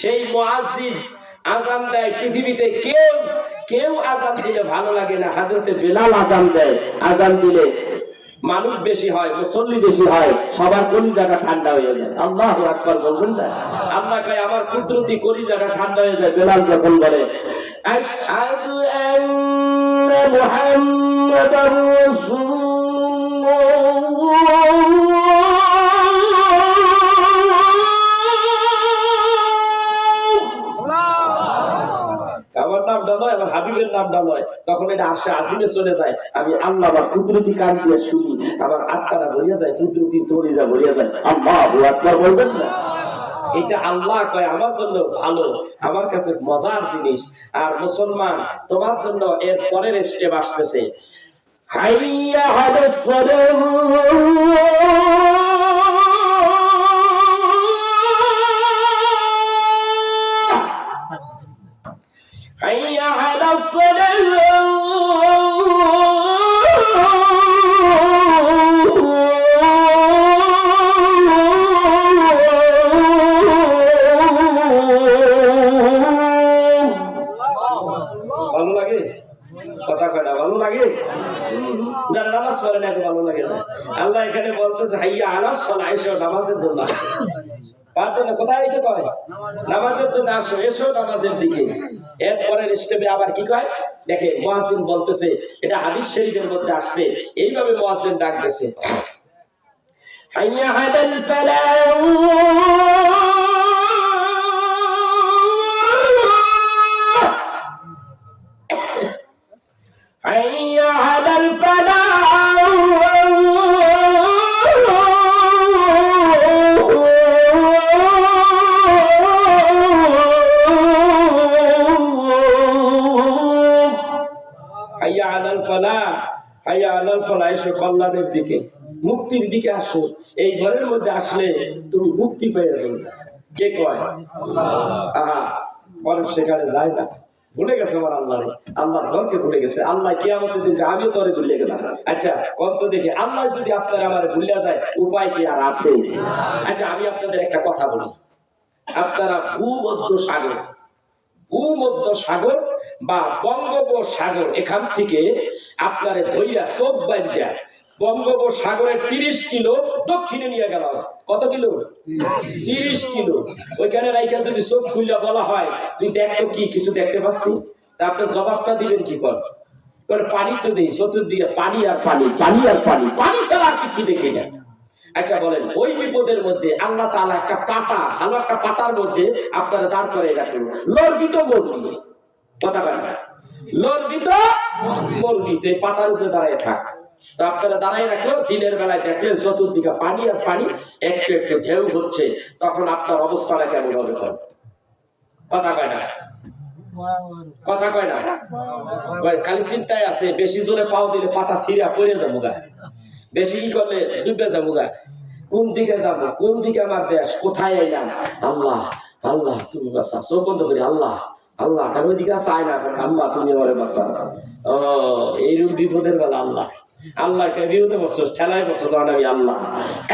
S1: সেই মুয়াজ্জিন আযান দেয়। পৃথিবীতে কেউ আযান দিলে ভালো লাগে না, হযরতে বিলাল আযান দেয়। আযান দিলে মানুষ বেশি হয়, মুসল্লি বেশি হয়, সবার কলিজাটা ঠান্ডা হয়ে যায়। আল্লাহু আকবার বলবেন না? আল্লাহ কয় আমার কুদরতি কলিজাটা ঠান্ডা হয়ে যায় বিলাল যখন বলে আশহাদু আন্না মুহাম্মাদার রাসূলুল্লাহ। আমার নামটা নয়, আমার হাবিবের নামটা নয়, তখন এটা আরশে আজিমে চলে যায়। আমি আল্লাহ আমার কুদরতি কান দিয়ে শুনি, আমার আত্মাটা ভরিয়া যায়, কুদরতি তরিজা ভরিয়া যায়। আল্লাহু আকবার বলবেন না? এটা আল্লাহ কয় আমার জন্য ভালো, আমার কাছে মজার জিনিস। আর মুসলমান, তোমার জন্য এর পরের স্টেপ আসতেছে, হাইয়া আলাস সালাম। হাইয়া আলা সালাহ ভালো লাগে কথা কয়টা ভালো লাগে যারা নামাজ পড়ে না ভালো লাগে না আল্লাহ এখানে বলতেছে হাইয়া আলা সালাহ এসো নামাজের জন্য পারতো না কোথায় আইতে কয় নামাজের জন্য আসো এসো নামাজের দিকে এরপরে স্টেপে আবার কি কয় দেখে মুয়াজ্জিন বলতেছে এটা হাদিস শরীফের মধ্যে আসছে এইভাবে মুয়াজ্জিন ডাকতেছে হাইয়া আলাল ফালাহ حي على الفلاح حي على الفلاح حي على الفلاح এসো কল্যাণের দিকে মুক্তির দিকে আসো এই ঘরের মধ্যে আসলে তুমি মুক্তি পেয়ে যাবে কে কয় আহা মানুষ সেখানে যায় না ভুলে গেছে আমার আল্লাহর ঘরকে ভুলে গেছে আল্লাহ কিয়ামতের দিন আমিও তোরে ভুলে গেলাম আচ্ছা কত দেখি আল্লাহ যদি আপনার আমার ভুলে যায় উপায় কি আর আছে আচ্ছা আমি আপনাদের একটা কথা বলি আপনারা ভূমধ্য সাগর বা বঙ্গোপসাগর এখান থেকে আপনারে ধইরা চোখ বাইন্দা বঙ্গোপসাগরের 30 কিলো দক্ষিণে নিয়ে গেল কত কিলো 30 কিলো ওইখানে রাইখা যদি চোখ খুলে বলা হয় তুই দেখতো কি কিছু দেখতে পাচ্ছি তা আপনার জবাবটা দিবেন কি কর পানি তো দিই চতুর্দিকে পানি আর পানি পানি আর পানি পানি ছাড়া আর কিছু দেখি না আচ্ছা বলেন ওই বিপদের মধ্যে আল্লাহ তাআলা একটা পাতা ভালো একটা পাতার মধ্যে আপনারা দাঁড় করে রাখলেন লড়বিত মরবি কথা বলেন লড়বিত মরবি তো এই পাতার উপরে দাঁড়ায় থাক তো আপনারা দাঁড়াই রাখলো দিনের বেলায় দেখলেন চতুর্দিকে পানি আর পানি একটু একটু ঢেউ হচ্ছে তখন আপনার অবস্থাটা কেমন হবে কথা কয় না কথা কয় না খালি চিন্তায় আছে বেশি জোরে পাও দিলে পাতা ছিঁড়া পড়ে যাবো গা বেশি কি করলে ডুবে যাবো গা কোন দিকে যাবো কোন দিকে আমার দেশ কোথায় এলাম আল্লাহ আল্লাহ তুমি বাঁচা চোখ বন্ধ করি আল্লাহ আল্লাহ কারণ ওইদিকে চায় না আল্লাহ তুমি আমার বাঁচা ও এইরকম বিপদের বেলা আল্লাহ আল্লাহকে বিরুদ্ধে বসছো ঠেলায় বসছো যখন আমি আল্লাহ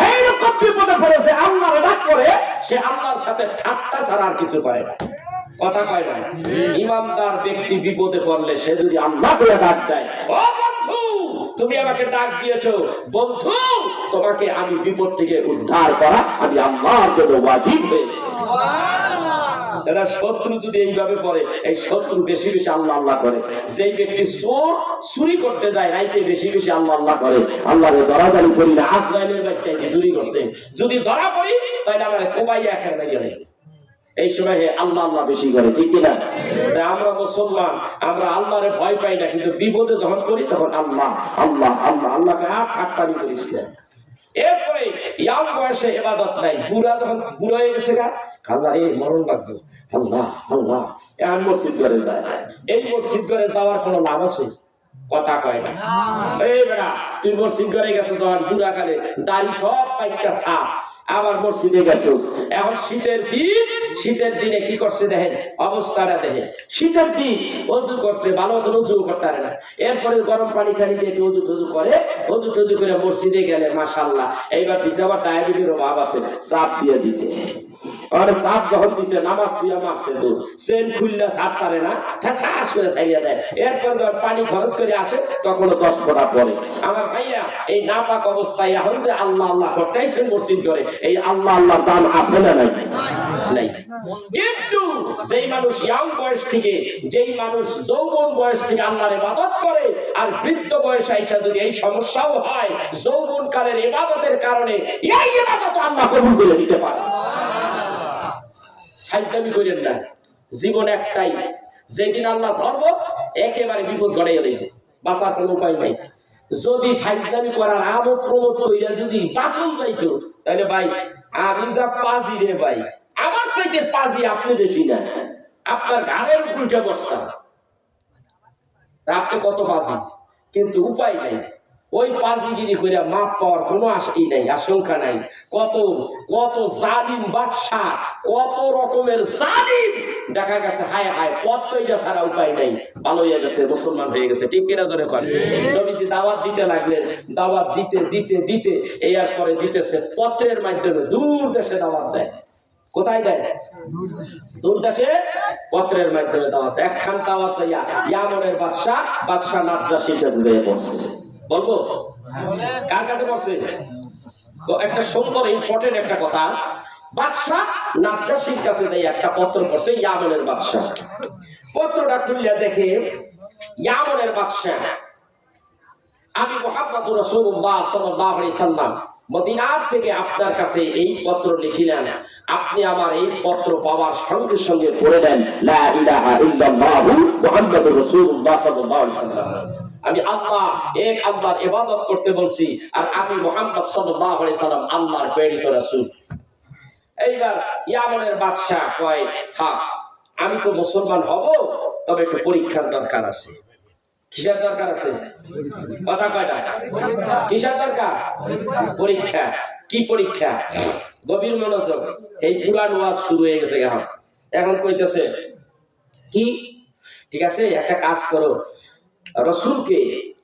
S1: এইরকম বিপদে পড়েছে আল্লাহর ডাক করে সে আল্লাহর সাথে ঠাট্টা ছাড়া আর কিছু করে না কথা কয় না ইমানদার ব্যক্তি বিপদে পড়লে সে যদি আল্লাহ করে ডাক দেয় ও বন্ধু তুমি আমাকে ডাক দিয়েছো বন্ধু তোমাকে আমি বিপদ থেকে উদ্ধার করা আমি আল্লাহর জন্য ওয়াজিব হয়ে যারা শত্রু যদি এইভাবে পড়ে এই শত্রু বেশি বেশি আল্লাহ আল্লাহ করে যেই ব্যক্তি চুরি করতে যায় রাইতে বেশি বেশি আল্লাহ আল্লাহ করে আল্লাহরে দরাদারি করি না আজরাইলের বাড়িতে চুরি করতে যদি ধরা পড়ি তাহলে আমার কোবাইয়া এখানে দাঁড়িয়ে নেই এই সময় আল্লাহ আল্লাহ বেশি করে ঠিক কিনা আমরা মুসলমান আমরা আল্লাহরে ভয় পাই না কিন্তু বিপদে যখন করি তখন আল্লাহ আল্লাহ আল্লাহ আল্লাহকে আর ঠাট্টামি করিস না এরপরে ইয়াং বয়সে ইবাদত নাই বুড়া যখন বুড়া হয়ে গেছে গা আল্লাহ এই মরণ লাগবে আল্লাহ আল্লাহ এখন মসজিদ ঘরে যায় এই মসজিদ ঘরে যাওয়ার কোনো লাভ আছে কথা কয় না এই বেটা তুই মসজিদ ঘরে গেছো যখন বুড়া কালে দাড়ি সব পাইকা ছাপ আবার মসজিদে গেছো এখন শীতের দিনে কি করছে দেখেন অবস্থাটা দেখেন শীতের দিন অজু করছে ভালো মতন অজু করতে পারে না এরপরে গরম পানি টানি দিয়ে অজু টজু করে অজু টজু করে মসজিদে গেলে মাশাআল্লাহ এইবার দিছে আবার ডায়াবেটিসের ভাব আছে চাপ দিয়ে দিছে আর সাপ যখন দিছে নামাজ পিয়া মারছে তো সেন খুললা সাপ পারে না ঠাস করে ছাইয়া দেয় এরপর যখন পানি খরচ করে আসে তখন 10 ফোঁটা পড়ে আমার ভাইয়া এই নাপাক অবস্থায় এখন যে আল্লাহ আল্লাহ করতেছেন মসজিদ করে এই আল্লাহ আল্লাহ দান আছে না নাই নাই কিন্তু যেই মানুষ ইয়াং বয়স থেকে যেই মানুষ যৌবন বয়স থেকে আল্লাহর ইবাদত করে আর বৃদ্ধ বয়সে আইসা যদি এই সমস্যাও হয় যৌবন কালের ইবাদতের কারণে এই ইবাদত আল্লাহ কবুল করে নিতে পারে ফাইজলামি করেন না জীবন একটাই যেদিন আল্লাহ ধর্ম একেবারে বিপদ ঘটাইয়া লইবে বাঁচার কোনো উপায় নাই যদি ফাইজলামি করার আমোদ প্রমোদ কইরা যদি বাঁচন যাইতো তাহলে ভাই আমি যা পাজি রে ভাই আমার চাইতে পাজি আপনি বেশি না আপনার ঘাড়ের উল্টা বস্তা আপনি কত পাজি কিন্তু উপায় নাই ওই পাজিগিরি করে মাপ পাওয়ার কোনো আশাই নাই, আশঙ্কা নাই। কত কত জালিম বাদশা, কত রকমের জালিম দেখা গেছে। হায় হায়, পথ তো এটা ছাড়া উপায় নাই, ভালো হয়ে গেছে, মুসলমান হয়ে গেছে। ঠিক কিনা জোরে করেন? নবীজি দাওয়াত দিতে লাগলেন, দাওয়াত দিতে দিতে দিতে এর পরে দিতেছে পত্রের মাধ্যমে, দূর দেশে দাওয়াত দেয়। কোথায় দেয়? দূর দেশে পত্রের মাধ্যমে দাওয়াত। একখান দাওয়াত ইয়ামনের বাদশা নাজ্জাশীর কাছে দিয়ে পড়ছে। বলবো কার কাছে পড়ছে? তো একটা সুন্দর ইম্পর্টেন্ট একটা কথা, বাদশা নাজ্জাশীর কাছে দিয়ে একটা পত্র পড়ছে ইয়ামনের বাদশা। পত্রটা খুললে দেখে ইয়ামনের বাদশা, আমি মুহাম্মদুর রাসূলুল্লাহ সাল্লাল্লাহু আলাইহি সাল্লাম মদিনার থেকে আপনার কাছে এই পত্র লিখিলেন। আপনি আমার এই পত্র পাওয়ার সঙ্গে সঙ্গে পড়ে দেন লা ইলাহা ইল্লাল্লাহু মুহাম্মাদুর রাসূলুল্লাহ সাল্লাল্লাহু আলাইহি সাল্লাম। আমি আল্লাহ এক আল্লাহর ইবাদত করতে বলছি, আর আমি মুহাম্মদ সাল্লাল্লাহু আলাইহি সাল্লাম আল্লাহর প্রেরিত রাসূল। এইবার ইয়ামনের বাদশা কয়, হ্যাঁ আমি তো মুসলমান হব, তবে একটু পরীক্ষার দরকার আছে। কিসের দরকার আছে? কথা কয়টা? কিসের দরকার? পরীক্ষা। কি পরীক্ষা? গভীর মনোযোগ। এই পুরান ওয়াজ শুরু হয়ে গেছে। এখন কইতেছে কি, ঠিক আছে একটা কাজ করো, রসুলকে,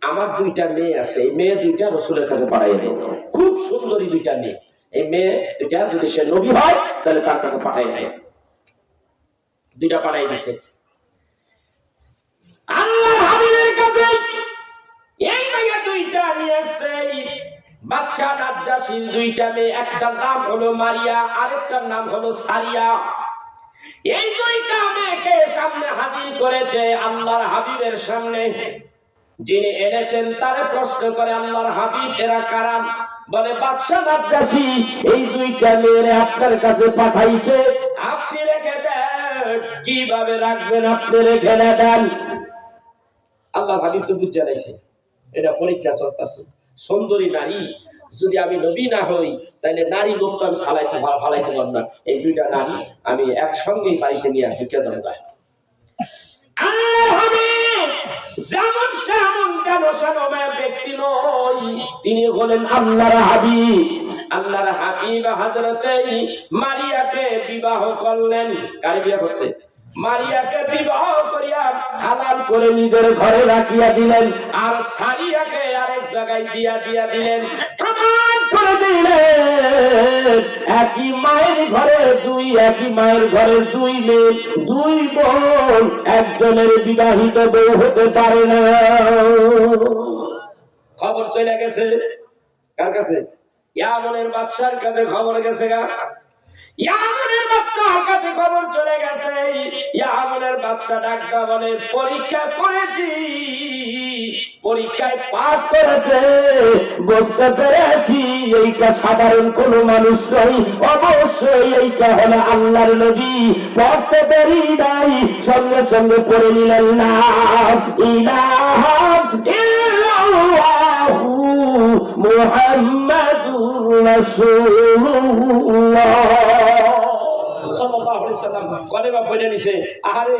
S1: আমার দুইটা মেয়ে আছে, এই মেয়ে দুইটা রসুলের কাছে পাঠাইয়ে দেব, খুব সুন্দরী দুইটা মেয়ে। এই মেয়ে দুইটা যদি সে নবী হয় তাহলে তার কাছে পাঠাই দেয়। দুইটা পাঠাই দিছে আল্লাহ হাবিবের কাছে। এই মেয়ে দুইটা নিয়ে এসে বাচ্চা নাজ্জাশীর দুইটা মেয়ে, একটার নাম হলো মারিয়া, আরেকটার নাম হলো সারিয়া। এই দুইটা মেয়েকে সামনে হাজির করেছে আল্লাহর হাবিবের সামনে। যিনি এনেছেন তারে প্রশ্ন করে, আল্লাহর হাবিব এরা কারা? বলে বাদশা নাজ্জাশী এই দুইটা মেয়ে আপনার কাছে পাঠাইছে, আপনি রেখে দেন। কিভাবে রাখবেন? আপনি রেখে দেন। আল্লাহ হাবিব তো বুঝ জানাইছে এটা পরীক্ষা চলতেছে। সুন্দরী নারী, যদি আমি নবী না হই তাহলে নারী লোক তো আমি ফালাইতে পারব না। এই দুইটা নারী আমি একসঙ্গেই বাড়িতে নিয়ে ঢুকে দেবো। যেমন সেমন কেন সেমন ব্যক্তি নয়, তিনি হলেন আল্লাহর হাবিব। আল্লাহর হাবিব হযরতে মারিয়াকে বিবাহ করলেন। কারে বিবাহ করছে? মারিয়াকে বিবাহ করিয়া হালাল করে নিজের ঘরে রাখিয়া দিলেন, আর সারিয়াকে আরেক জায়গায় দিয়া দিলেন। প্রমাণ করে দিলেন একই মায়ের ঘরে দুই, একই মায়ের ঘরে দুই মেয়ে, দুই বোন একজনের বিবাহিত বউ হতে পারে না। খবর চলে গেছে কার কাছে? ইয়ামনের বাদশার কাছে খবর গেছে। ইয়ামনের বাদশার কাছে খবর চলে গেছে। ইয়ামনের বাদশা ডাকটা বলে, পরীক্ষা করেছি, পরীক্ষায় পাস করেছে, বুঝতে পেরেছি এইটা সাধারণ কোন মানুষ নয়, অবশ্যই এইটা হলো আল্লাহর নবী। পড়তে দেরি নাই, সঙ্গে সঙ্গে পড়ে নিলেন না ইলাহা ইল্লাল্লাহু মুহাম্মাদুর রাসূলুল্লাহ সাল্লাল্লাহু আলাইহি সাল্লাম কলেমা পড়ে নিছে। আরে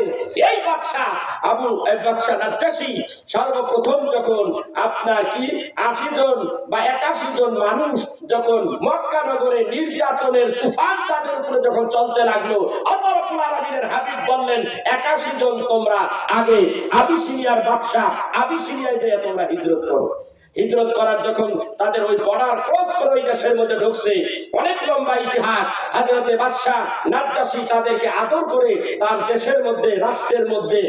S1: এই বাদশা নাজ্জাশী সর্বপ্রথম যখন আপনার কি ৮০ জন বা ৮১ জন মানুষ যখন মক্কা নগরে নির্যাতনের তুফান তাদের উপরে যখন চলতে লাগলো, আল্লাহ রাব্বুল আলামিনের হাবিব বললেন ৮১ জন তোমরা আগে আবিসিনিয়ার বাদশা আবিসিনিয়ায় গিয়ে তোমরা হিজরত করো। হিজরত করার যখন তাদের ওই বর্ডার ক্রস করে ওই দেশের মধ্যে ঢুকছে, অনেক লম্বা ইতিহাস। হযরতে বাদশা নাজ্জাশী তাদেরকে আদর করে তার দেশের মধ্যে, রাষ্ট্রের মধ্যে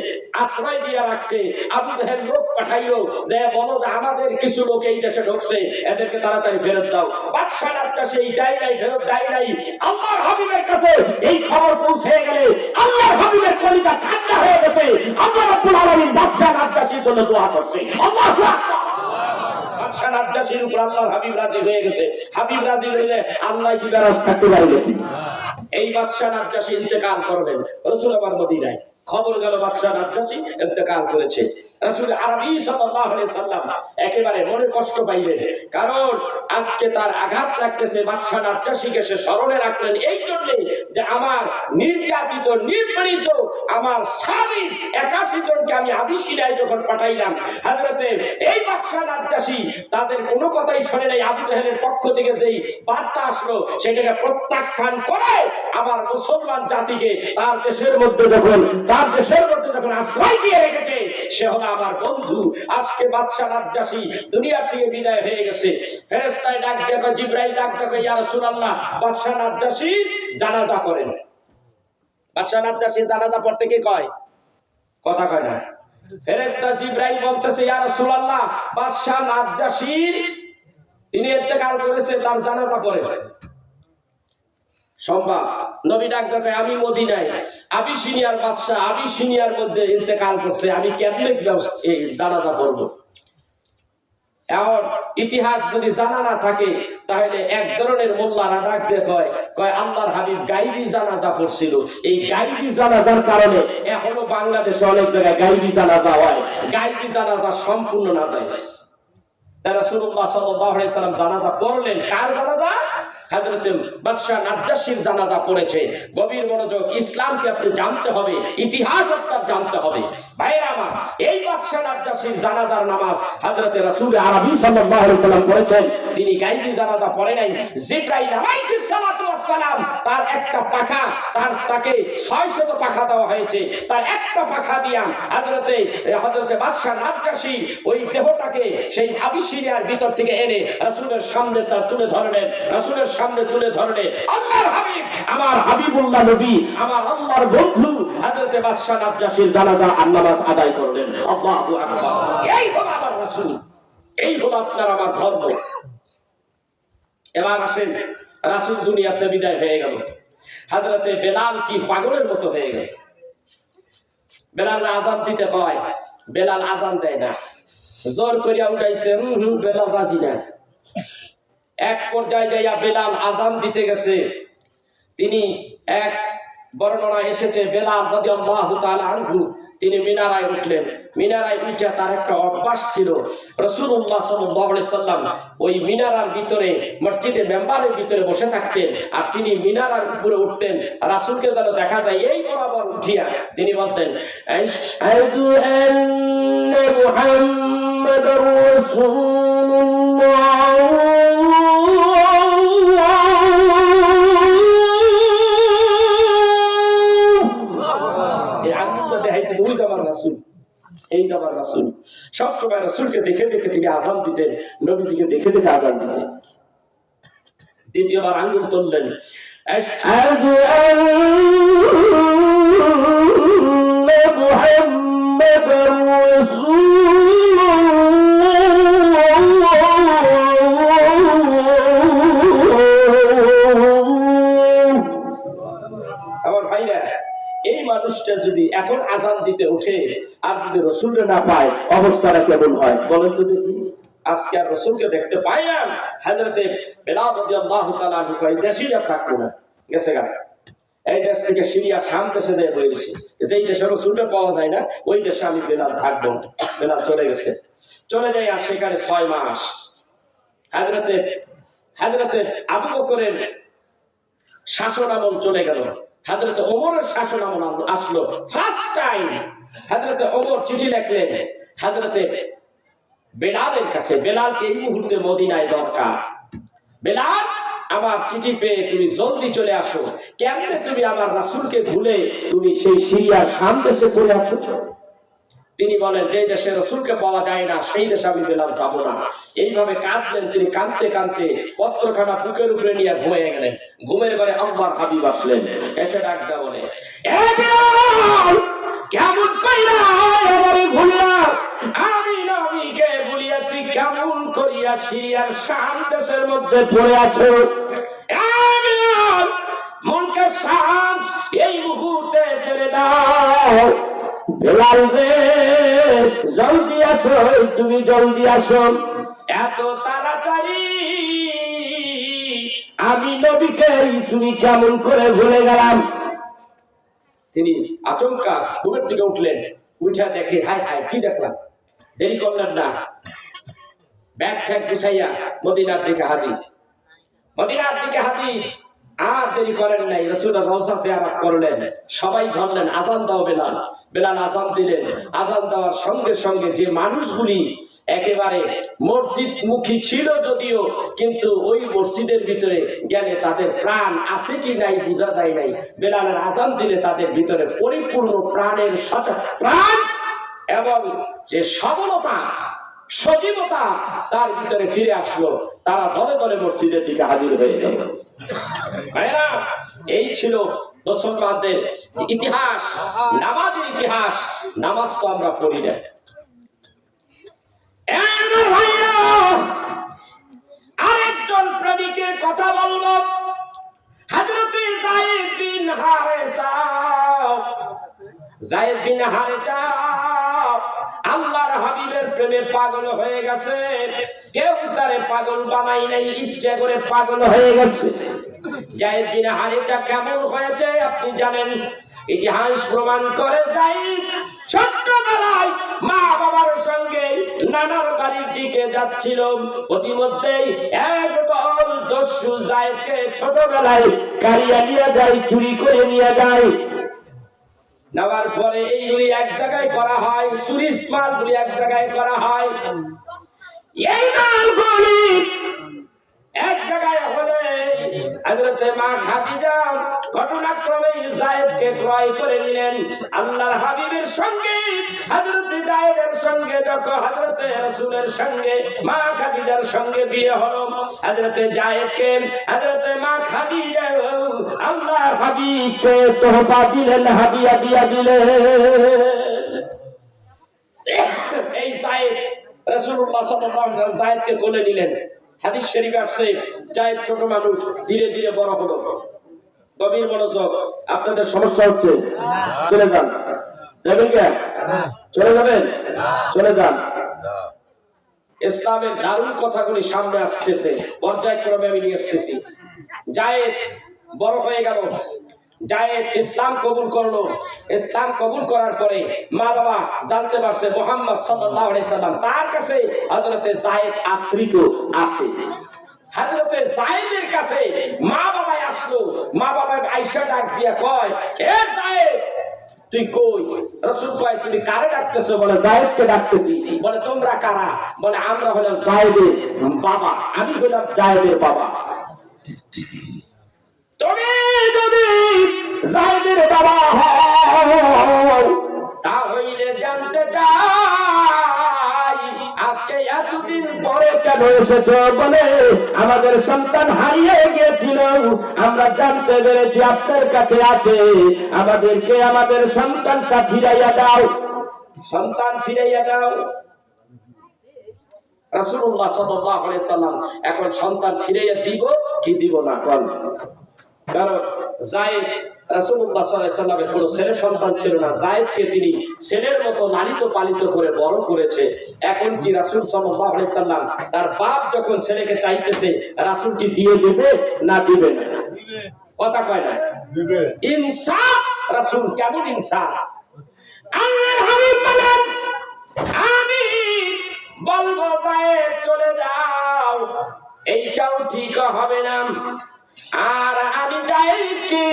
S1: আশ্রয় দিয়ে রাখছে। আবু জাহেল লোক পাঠাইলো, যে বলো যে আমাদের কিছু লোক এই দেশে ঢুকছে, এদেরকে তাড়াতাড়ি ফেরত দাও। বাদশা নাজ্জাশী এই দেয় নাই, ফেরত দেয় নাই। আল্লাহর হাবিবের কাছে এই খবর পৌঁছে গেলে আল্লাহর হাবিবের কলিজা ঠান্ডা হয়ে গেছে। আল্লাহ রাব্বুল আলামিন বাদশা নাজ্জাশীর জন্য দোয়া করছে। আল্লাহু আকবার। বাদশা নাজ্জাশীর উপর আল্লাহর হাবিব রাজি হয়ে গেছে। হাবিব রাজি হইলে আল্লাহ কি বেরাজ থাকতে পারবে? এই বাদশা নাজ্জাশী ইন্তেকাল করবেন রাসূল আমার মদিনায়। খবর গেল বাদশা নাজ্জাশী ইন্তেকাল করেছে। রাসূল আরবী সাল্লাল্লাহু আলাইহি সাল্লাম একেবারে মনে কষ্ট পাইলেন, কারণ আজকে তার আঘাত লাগতেছে। বাদশা নাজ্জাশীকে সে স্মরণে রাখলেন এই জন্য যে আমার নির্যাতিত নিপীড়িত আমার স্বামী 81 জনকে আমি আবিসিনায় যখন পাঠাইলাম, হযরতে এই বাদশা নাজ্জাশী তাদের কোনো কথাই শুনে নাই। আবু জাহেলের পক্ষ থেকে যেই বার্তা আসলো সেটাকে প্রত্যাখ্যান করে আমার মুসলমান জাতিকে তার দেশের মধ্যে যখন আশ্রয় দিয়ে রেখেছে, সে হলো আমার বন্ধু। আজকে বাদশা নাজ্জাশী দুনিয়া থেকে বিদায় হয়ে গেছে। ফেরেশতায় ডাক দেখো, জিবরাইল ডাক দেখো, ইয়া রাসূলুল্লাহ বাদশা নাজ্জাশী জানাজা করেন। বাদশা নাজ্জাশী জানাজা পড়তে কি কয়? কথা কয় না। ফেরেশতা জিবরাইল বলতেছে, ইয়া রাসূলুল্লাহ বাদশা নাজ্জাশীর তিনি ইন্তেকাল করেছে, তার জানাজা পড়েন। সম্ভব? নবী ডাক দেখে, আমি মদিনায় আবিসিনিয়ার বাদশা আবিসিনিয়ার মধ্যে ইন্তেকাল করছে, আমি কেমনে এই জানাজা পড়ব? এখন ইতিহাস যদি জানা না থাকে তাহলে এক ধরনের মোল্লারা ডাক দিয়ে কয় আল্লাহর হাবিব গাইবি জানাজা পড়ছিল। এই গাইবি জানাজার কারণে এখনো বাংলাদেশে অনেক জায়গায় গাইবি জানাজা হয়। গাইবি জানাজা সম্পূর্ণ নাজায়েজ। রাসূলুল্লাহ সাল্লাল্লাহু আলাইহি সাল্লাম জানাজা পড়লেন। কার জানাজা? হযরত বাদশা নাজ্জাশীর জানাজা পড়েছে। গভীর মনোযোগ, ইসলামকে আপনি জানতে হবে, ইতিহাস আপনার জানতে হবে। ভাইরা আমার, এই বাদশা নাজ্জাশীর জানাজার নামাজ হযরত রাসূল আরবি সাল্লাল্লাহু আলাইহি সাল্লাম পড়েছেন। তিনি গায়বী জানাজা পড়ে নাই। জিবরাইল আলাইহিস সালাতু ওয়াস সালাম তার একটা পাখা, তাকে 600 পাখা দেওয়া হয়েছে, তার একটা পাখা দিয়া হযরত বাদশা নাজ্জাশী ওই দেহটাকে সেই আবিসিনিয়ার ভিতর থেকে এনে রাসূলের সামনে তার তুলে ধরলেন। রাসূলের সামনে তুলে ধরলে আল্লাহর হাবিব, আমার হাবিবুল্লাহ নবী, আমার আল্লাহর বন্ধু হযরত বাদশা নাজ্জাশীর জানাজা আর নামাজ আদায় করলেন। আল্লাহু আকবার। এই হলো আমার রাসূল, এই হলো আপনার আমার ধর্ম। এবার আসেন, রাসূল দুনিয়াতে বিদায় হয়ে গেল। হযরতে বেলাল কি পাগলের মতো হয়ে গেল। বেলাল আযান দিতে কয়, বেলাল আযান দেয় না, জোর করিয়া উঠাইছে, বেলাল রাজি না। এক পর্যায়ে যাইয়া বেলাল আযান দিতে গেছে। তিনি এক বর্ণনা এসেছে বেলাল রাদিয়াল্লাহু তাআলা আনহু তিনি মিনারায় উঠলেন। মিনারায় উঠে তার একটা অভ্যাস ছিল, রাসূলুল্লাহ সাল্লাল্লাহু আলাইহি সাল্লাম ওই মিনারার ভিতরে মসজিদে মেম্বারের ভিতরে বসে থাকতেন আর তিনি মিনারার উপরে উঠতেন। রাসূলকে যেন দেখা যায় এই বরাবর উঠিয়া তিনি বলতেন, আশহাদু আন্না মুহাম্মাদার রাসূলুল্লাহ। সবসময় রাসূলকে দেখে দেখে তিনি আযান দিতেন, নবীজিকে দেখে দেখে আযান দিতেন। দ্বিতীয়বার আঙ্গুল তুললেন, আশহাদু আন্না মুহাম্মাদার রাসূলুল্লাহ। আমার ভাইরা, এই মানুষটা যদি এখন আযান দিতে উঠে আর যদি রাসূলকে না পায় অবস্থাটা কেমন হয় বলেন তো দেখি। আজকে আর রাসূলকে দেখতে পাই না। হযরতে বেলাল রাদিয়াল্লাহু তাআলা আনহু কয় দেশে আর থাকবো না, গেছে গা। এই দেশ থেকে সিরিয়া শাম দেশে যায় বলেছে, যেই দেশে রাসূলকে পাওয়া যায় না ওই দেশে আমি বেলাল থাকবো না। বেলাল চলে গেছে, চলে যায় আর সেখানে 6 মাস। হযরতে আবু বকরের শাসন আমল চলে গেল। হযরত ওমরের শাসন আমল আসলো। ফার্স্ট টাইম হযরতে ওমর চিঠি লিখলেন হযরতে বেলালের কাছে, বেলালকে এই মুহূর্তে মদিনায় দরকার। বেলাল, আমার চিঠি পেয়ে তুমি জলদি চলে আসো। কেমনে তুমি আমার রাসূলকে ভুলে তুমি সেই সিরিয়া শাম দেশে পড়ে আছো? তিনি বলেন, যে দেশে রাসূলকে পাওয়া যায় না সেই দেশে আমি বেলাল যাব না। এইভাবে কাঁদলেন। তিনি কাঁদতে কাঁদতে পত্রখানা বুকের উপরে নিয়ে ঘুমিয়ে গেলেন। ঘুমের ঘরে আল্লাহর হাবিব আসলেন, এসে ডাক দেয়া বলে, এ বেলাল, কেমন কইরা আমারে ভুলিয়া, আমি নবীকে ভুলিয়া তুই কেমন করিয়া সিরিয়ার শাম দেশের মধ্যে পড়ে আছো? এ বেলাল, মনকে শাম এই মুহূর্তে ছেড়ে দাও। বেলাল রে, জলদি আসো, তুমি জলদি আসো। এত তাড়াতাড়ি আমি নবীকে তুমি কেমন করে ভুলে গেলাম? তিনি আচমকা ঘুমের থেকে উঠলেন, উঠা দেখে হায় হায় কি দেখলাম। দেরি করলেন না, ব্যাগ ঠ্যাগ গুছাইয়া মদিনার দিকে হাজির। মদিনার দিকে হাজির। আর দেরি করেন নাই, রাসূলের রওজা জিয়ারত করলেন, সবাই ধরলেন আযান দাও বেলাল। বেলাল আযান দিলেন। আযান দেওয়ার সঙ্গে সঙ্গে যে মানুষগুলি একেবারে মসজিদ মুখী ছিল যদিও, কিন্তু ওই মসজিদের ভিতরে গেলে তাদের প্রাণ আছে কি নাই বোঝা যায় নাই। বেলালের আযান দিলে তাদের ভিতরে পরিপূর্ণ প্রাণের প্রাণ এবং যে সবলতা সজীবতা তার ভিতরে ফিরে আসলো। তারা দলে দলে মসজিদের দিকে হাজির হয়ে গেল। এই ছিল মুসলমানদের ইতিহাস, নামাজের ইতিহাস। নামাজ তো আমরা পড়ি না। আরেকজন প্রেমিকের কথা বলবো, হযরত যায়েদ বিন হারেসা। যায়েদ বিন হারেসা আল্লাহর হাবিবের প্রেমে পাগল হয়ে গেছে। কেউ তারে পাগল বানাই নাই, ইচ্ছা করে পাগল হয়ে গেছে। যায়েদ বিন হারেসা কেমন হয়েছে আপনি জানেন? ইতিহাস প্রমাণ করে যায়েদ ছোট্টবেলায় মা বাবার সঙ্গে নানার বাড়ির দিকে যাচ্ছিল। প্রতিমধ্যেই একদল দস্যু যায়েদকে ছোটবেলায় কারিয়া নিয়ে যায়, চুরি করে নিয়ে যায়। নেওয়ার পরে এইগুলি এক জায়গায় করা হয়, চুরির মালগুলি এক জায়গায় করা হয়। এই মালগুলি এক জায়গায় হলে হযরতে মা খাদিজা ঘটনাক্রমে যায়েদকে ক্রয় করে নিলেন। আল্লাহর হাবিবের সঙ্গে হযরতে যায়েদের সঙ্গে যখন হযরতে রাসূলের সঙ্গে মা খাদিজার সঙ্গে বিয়ে হলো, হযরতে যায়েদকে হযরতে মা খাদিজা আল্লাহর হাবিবকে তোহফা দিলেন, হাদিয়া দিয়া দিলেন। এই যায়েদ রাসূলুল্লাহ সাল্লাল্লাহু আলাইহি ওয়াসাল্লাম যায়েদকে কোলে নিলেন। হাদিস শরীফে আসছে যায়েদ ছোট মানুষ, ধীরে ধীরে বড় হলো। গভীর মনোযোগ, আপনাদের সমস্যা হচ্ছে, চলে যান। যাবেন কে? চলে যাবেন? চলে যান। ইসলামের দারুণ কথাগুলি সামনে আসতেছে, পর্যায়ক্রমে আমি নিয়ে আসতেছি। যায়েদ বড় হয়ে গেল, যায়েদ ইসলাম কবুল করলো। ইসলাম কবুল করার পরে মা বাবা জানতে পারছে মুহাম্মদ সাল্লাল্লাহু আলাইহি সাল্লাম তার কাছে হযরতে যায়েদ আশ্রিত আছে। হযরতে যায়েদের কাছে মা বাবা আসলো। মা বাবা আয়েশা ডাক দিয়া কয়, এ যায়েদ তুই কই? রাসূল কয়, তুমি কারে ডাকতেছো? বলে যায়েদকে ডাকতেছি। বলে তোমরা কারা? বলে আমরা হলাম যায়েদের বাবা, আমি হলাম যায়েদের বাবা। তুমি যদি যায়েদের বাবা হও তাহলে জানতে চাই আজকে এতদিন পরে কেন এসেছো? বলে আমাদের সন্তান হারিয়ে গিয়েছিল, আমরা জানতে পেরেছি আপনার কাছে আছে, আমাদেরকে আমাদের সন্তানটা ফিরাইয়া দাও, সন্তান ফিরাইয়া দাও। রাসূলুল্লাহ সাল্লাল্লাহু আলাইহি সাল্লাম এখন সন্তান ফিরাইয়া দিব কি দিব না? কারণ যায়েদ রাসূলুল্লাহ সাল্লাল্লাহু আলাইহি সাল্লামের কোনো ছেলে সন্তান ছিল না। যায়েদকে তিনি ছেলের মতো লালিত পালিত করে বড় করেছে। এখন কি রাসূল সাল্লাল্লাহু আলাইহি সাল্লাম তার বাপ যখন ছেলেকে চাইতেছে, রাসূল কি দিয়ে দেবে না দিবে না? কথা কয় না? দিবে। ইনসাফ রাসূল কেমন ইনসাফ! আল্লাহর হাবিব বলেন, আমি বলবো যায়েদ চলে যাও, এইটাও ঠিক হবে না। আর আমি যায়েদকে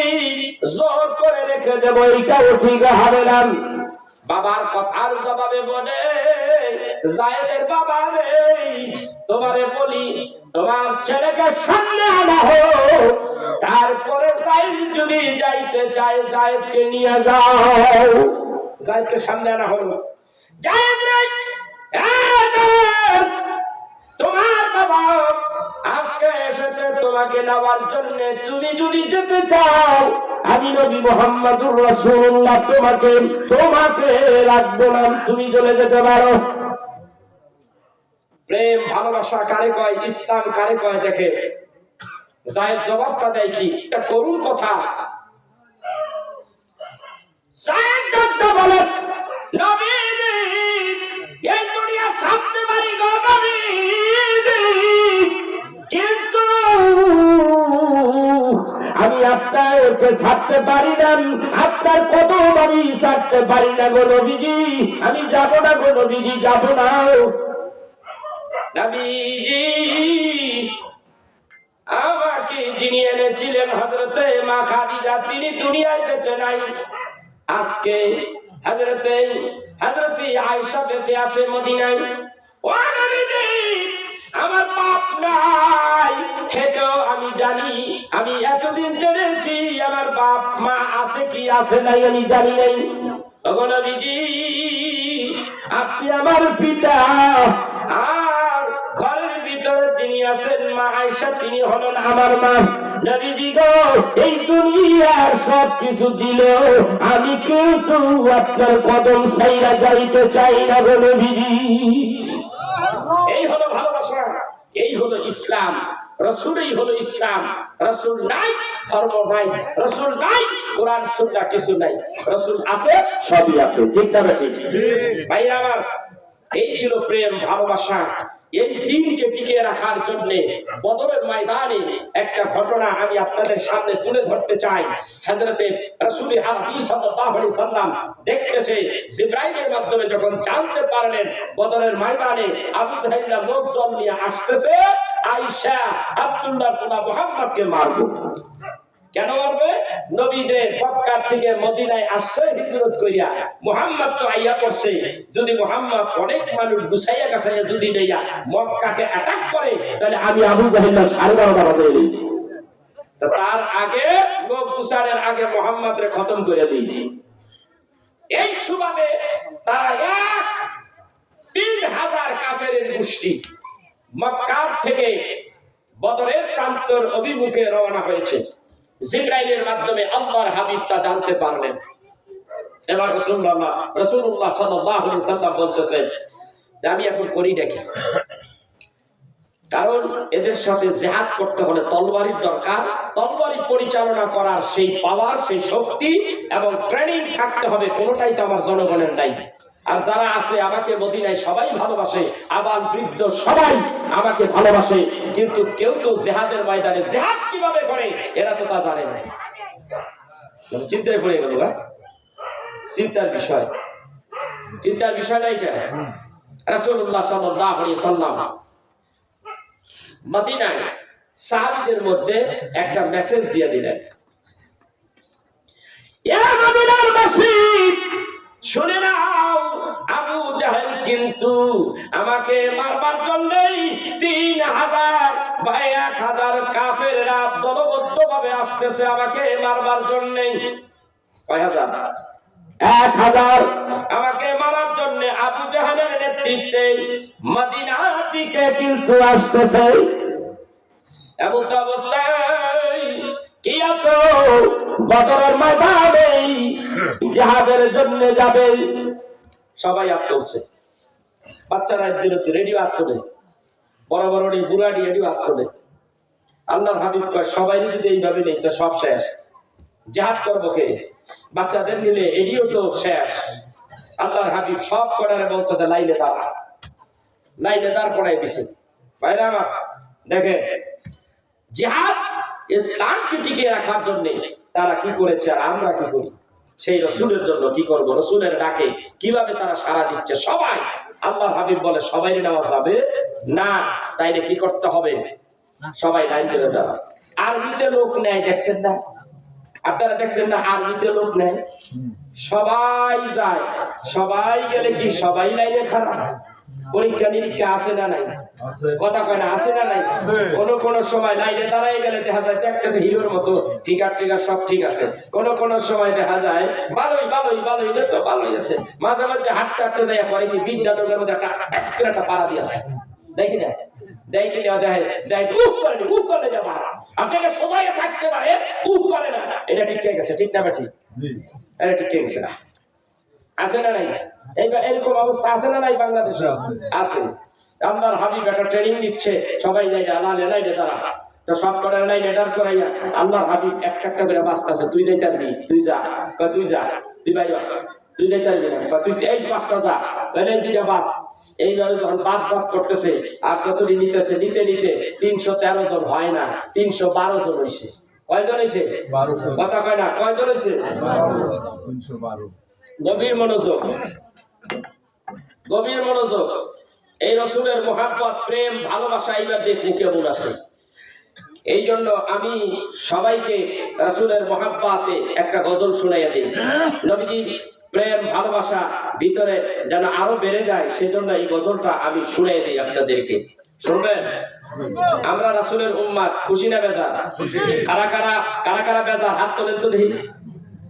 S1: জোর করে রেখে দেব, এইটাও ঠিক হবে না। বাবার কথার জবাবে বলে, যায়েদের বাবা রে, তোমারে বলি তোমার ছেলেকে সামনে আনা হোক, তারপরে যায়েদ যদি যাইতে চায় যায়েদকে নিয়ে যাও। যায়েদকে সামনে আনা হলো। যায়েদ রে, তোমার বাবা আজকে এসেছে তোমাকে নেওয়ার জন্য। তুমি যদি যেতে চাও, আমি নবী মুহাম্মদুর রাসূলুল্লাহ তোমাকে রাখবো না, তুমি চলে যেতে পারো। প্রেম ভালোবাসা কারে কয়, ইসলাম কারে কয় দেখে যায়েদ জবাবটা দেয় কি? এটা করুণ কথা। যায়েদ ডাকতে বলে, নবীজি এই দুনিয়া ছাড়তে পারি গো নবীজি, কিন্তু আমি আপনাকে ছাড়তে পারি না, আপনার কত বাড়ি ছাড়তে পারি না গো নবীজি, আমি যাব না গো নবীজি, যাব না নবীজি। আমাকে যিনি এনেছিলেন হযরতে মা খাদিজা, তিনি দুনিয়ায় বেঁচে নাই। আজকে হযরতে আয়েশা বেঁচে আছে মদিনায়। ও নবীজি, আমার বাপ নাই থেকেও আমি জানি, আমি এতদিন জেনেছি আমার বাপ মা আছে কি আছে নাই আমি জানি নাই। ওগো নবীজি, আপনি আমার পিতা, আর ঘরের ভিতরে তিনি আছেন মা আয়েশা, তিনি হলেন আমার মা। নবীজি গো, এই দুনিয়ার সব কিছু দিল, আমি কিন্তু আপনার কদম ছাইরা যাইতে চাই না গো নবীজি। এই হলো ভালোবাসা, এই হলো ইসলাম। রাসূলই হলো ইসলাম। রাসূল নাই, ধর্ম নাই। রাসূল নাই, কোরআন সুন্নাহ কিছু নাই। রাসূল আছে, সবই আছে। ঠিক না ঠিক? ভাইরা আমার, এই ছিল প্রেম, ভালোবাসা। এই দিনকে টিকিয়ে রাখার জন্য বদরের ময়দানে একটা ঘটনা আমি আপনাদের সামনে তুলে ধরতে চাই। হযরতে রাসূল আরবি সাল্লাল্লাহু আলাইহি সাল্লাম দেখতেছে, জিবরাইলের মাধ্যমে যখন জানতে পারলেন বদরের ময়দানে আবু জাহেলরা লোকজন নিয়ে আসতেছে, আয়েশা আব্দুল্লাহ পোলা মুহাম্মদকে মারবে। কেন মারবে? নবী যে মক্কা থেকে মদিনায় আসছে হিজরত করিয়া, মুহাম্মদ তো আইয়া পড়ছে। যদি মুহাম্মদ অনেক মানুষ গুছাইয়া গাছাইয়া যদি নেইয়া মক্কাকে অ্যাটাক করে, তাহলে আমি আবু জাহেলরা সাড়ে 12টা বাজে দিই। তার আগে লোক গুছানোর আগে মুহাম্মদরে খতম করে দিই। এই সুবাদে তারা 3000 কাফেরের গোষ্ঠী মক্কা থেকে বদরের প্রান্তর অভিমুখে রওনা হয়েছে। জিবরাইলের মাধ্যমে আল্লাহর হাবিব তা জানতে পারলেন। এবার রাসূলুল্লাহ সাল্লাল্লাহু আলাইহি সাল্লাম বলতেছেন যে আমি এখন করি দেখি, কারণ এদের সাথে জিহাদ করতে হলে তলওয়ারির দরকার। তলওয়ারি পরিচালনা করার সেই পাওয়ার, সেই শক্তি এবং ট্রেনিং থাকতে হবে। কোনোটাই তো আমার জনগণের নাই। আর যারা আছে আমাকে মদিনায় সবাই ভালোবাসে, আবাল বৃদ্ধ সবাই আমাকে ভালোবাসে, কিন্তু কেউ তো জিহাদের ময়দানে জিহাদ কিভাবে করে এরা তো তা জানে না। চিন্তায় পড়ে গেল। চিন্তার বিষয়, চিন্তার বিষয় না এটা। রাসূলুল্লাহ সাল্লাল্লাহু আলাইহি সাল্লাম মদিনায় সাহাবীদের মধ্যে একটা মেসেজ দিয়ে দিলেন, ইয়া মদিনার বাসী, শুনে নাও, আবু জাহেল কিন্তু আমাকে মারবার জন্যই 3000 বা 1000 কাফেররা দলবদ্ধ ভাবে আসতেছে আমাকে মারবার জন্যই। কয় হাজার? 1000 আমাকে মারার জন্য আবু জাহেলের নেতৃত্বে মদিনার দিকে কিন্তু আসতেছে। এমন অবস্থায় কি আছো? বদরের ময়দানে জিহাদের জন্য যাবে। সবাই হাত তুলছে, বাচ্চারা রেডিও হাত তোলে, বড় বড় বুড়াডি রেডিও হাত তোলে। আল্লাহর হাবিব কয় সবাই যদি এইভাবে নেই তো সব শেষ। জিহাদ করবো কে? বাচ্চাদের নিলে এডিও তো শেষ। আল্লাহর হাবিব সব করারে বলতেছে লাইনে দাঁড়া, লাইনে দাঁড় করাই দিছে। ভাইরা আমার দেখে, জিহাদ ইসলামকে টিকিয়ে রাখার জন্য তারা কি করেছে আর আমরা কি করি, সেই রসুলের জন্য কি করব, রসুলের ডাকে কিভাবে তারা সাড়া দিচ্ছে। সবাই, আল্লাহর হাবিব বলে সবাই নেওয়া যাবে না, তাইলে কি করতে হবে? সবাই লাইন ধরে দাঁড়া। আর্মিতে লোক নেয়, দেখছেন না আপনারা? দেখছেন না আর্মিতে লোক নেয়? সবাই যায়, সবাই গেলে কি সবাই লাইনে খারাপ? পরীক্ষা নিরীক্ষা আছে না নাই? কথা কয় না, আছে না নাই? কোন সময় লাইনে দাঁড়াই গেলে দেখা যায় দেখতে তো হিরোর মতো, টিকার সব ঠিক আছে। কোন সময় দেখা যায় ভালোই তো ভালোই আছে, মাঝে মধ্যে হাঁটতে হাঁটতে যায় পরে কি বিদ্যা দোকানের মধ্যে একটা পাড়া দিয়ে আসে, দেখি না? থাকতে পারে, করে না, এটা ঠিক আছে। ঠিক না ঠিক? এটা ঠিক আছে না? আছে না নাই? এরকম অবস্থা আছে না নাই? বাংলাদেশে আছে। আল্লাহর হাবিব একটা ট্রেনিং দিচ্ছে, সবাই লাইনে দাঁড়া। তো সব করে লাইনে দাঁড় করাইয়া আল্লাহর হাবিব একটা করে বাঁচতেছে। তুই যাইতে পারবি? তুই যা। তুই যা, তুই বাইরে, তুই যাইতে পারবি না, তুই এই 5টা যা, দুইটা বাদ। এইভাবে যখন বাদ করতেছে আর যতটি নিতেছে, নিতে 313 জন হয় না, 312 জন হয়েছে। কয়জন হয়েছে? কথা কয় না, কয়জন হয়েছে? 312। গভীর মনোযোগ, গভীর মনোযোগ। এই রসুলের মহাব্বত, প্রেম, ভালোবাসা এইবার দেখুন কেমন আছে। এই জন্য আমি সবাইকে রাসূলের মহাব্বতে একটা গজল শুনাইয়া দিই, নবীজির প্রেম ভালোবাসা ভিতরে যেন আরো বেড়ে যায়, সেজন্য এই গজলটা আমি শুনিয়ে দিই আপনাদেরকে। শুনবেন? আমরা রাসূলের উম্মত, খুশি না বেজার? কারা কারা বেজার হাত তোলেন তো দেখি।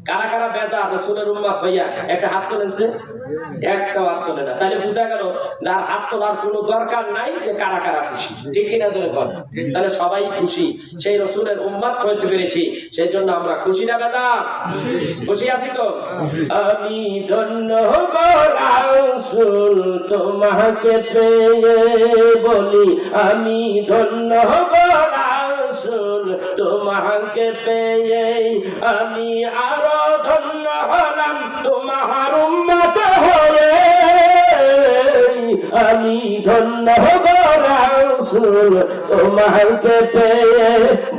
S1: কারা কারা বেজার রাসূলের উম্মত হইয়া একটা হাত তোলেনছে? একটা হাত তোলে না। তাহলে বোঝা গেল যার হাত তোলার কোনো দরকার নাই যে কারা কারা খুশি, ঠিক কিনা জোরে বল? তাহলে সবাই খুশি, সেই রাসূলের উম্মত হইতে পেরেছি, সেই জন্য আমরা খুশি না বেজার? খুশি আছি তো? আমি ধন্য গো রাসূল তোমাকে পেয়ে, বলি আমি ধন্য গো রাসূল তোমাকে পেয়ে, আমি আরো ধন্য হলাম তোমার উম্মত হয়ে। আমি ধন্য গো রাসূল তোমাকে পেয়ে,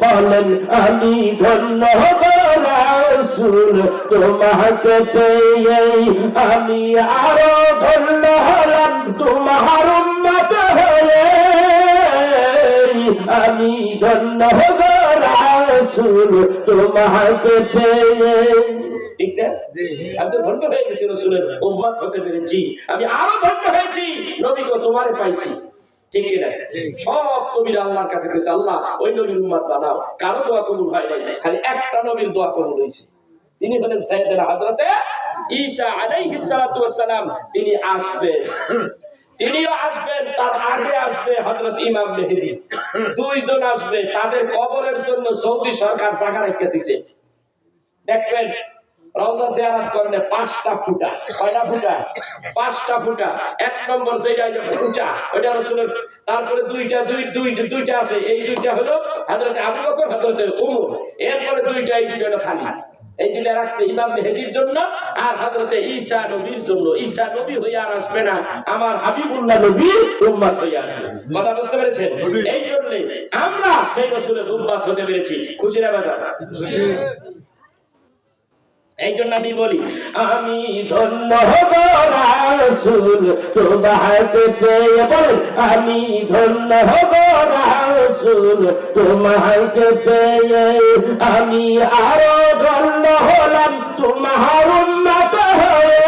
S1: বলেন আমি ধন্য গো রাসূল তোমাকে পেয়ে, আমি আরো ধন্য হলাম তোমার উম্মত হয়ে। আমি ধন্য গো রাসূল তোমাকে পেয়ে। ঠিক না? আমি তো ধন্য হয়ে গেছি, রাসূলের উম্মত হতে পেরেছি, আমি আরো ধন্য হয়েছি, নবী গো তোমারে পাইছি, ঠিক কিনা? সব নবীর আল্লাহর কাছে গেছে, আল্লাহ ওই নবীর উম্মত বানাও। কারো দোয়া কবুল হয় নাই, খালি একটা নবীর দোয়া কবুল হয়েছে, তিনি হলেন সাইয়েদনা হযরতে ঈসা আলাইহিস সালাতু ওয়াস সালাম। তিনি আসবেন, তিনিও আসবেন, তার আগে আসবে হযরত ইমাম মেহেদী। দুইজন আসবে, তাদের কবরের জন্য সৌদি সরকার জায়গা রেখে দিয়েছে। দেখবেন রওজা জিয়ারত করলে 5টা ফুটা, কয়টা ফুটা? 5টা ফুটা। এক নম্বর যেটা ফুটা ওইটা রাসূলের, তারপরে দুইটা আছে, এই দুইটা হলো হযরত আবু বকর, হযরত ওমর, এরপরে দুইটা, এই দুইটা হলো খালি। এই দুইটা রাখছে ইমাম মেহেদীর জন্য আর হযরত ঈসা নবীর জন্য। ঈসা নবী হয়ে আর আসবে না, আমার হাবিবুল্লাহ নবীর উম্মত হয়ে আসবে। কথা বুঝতে পেরেছেন? এই জন্য আমরা সেই রাসূলের উম্মত হতে পেরেছি। খুশি না বাবা? এই জন্য আমি বলি আমি ধন্য গো রাসূল তোমাকে পেয়ে, বলেন আমি ধন্য গো রাসূল তোমাকে পেয়ে, আমি আরো ধন্য হলাম তোমার উম্মত হয়ে।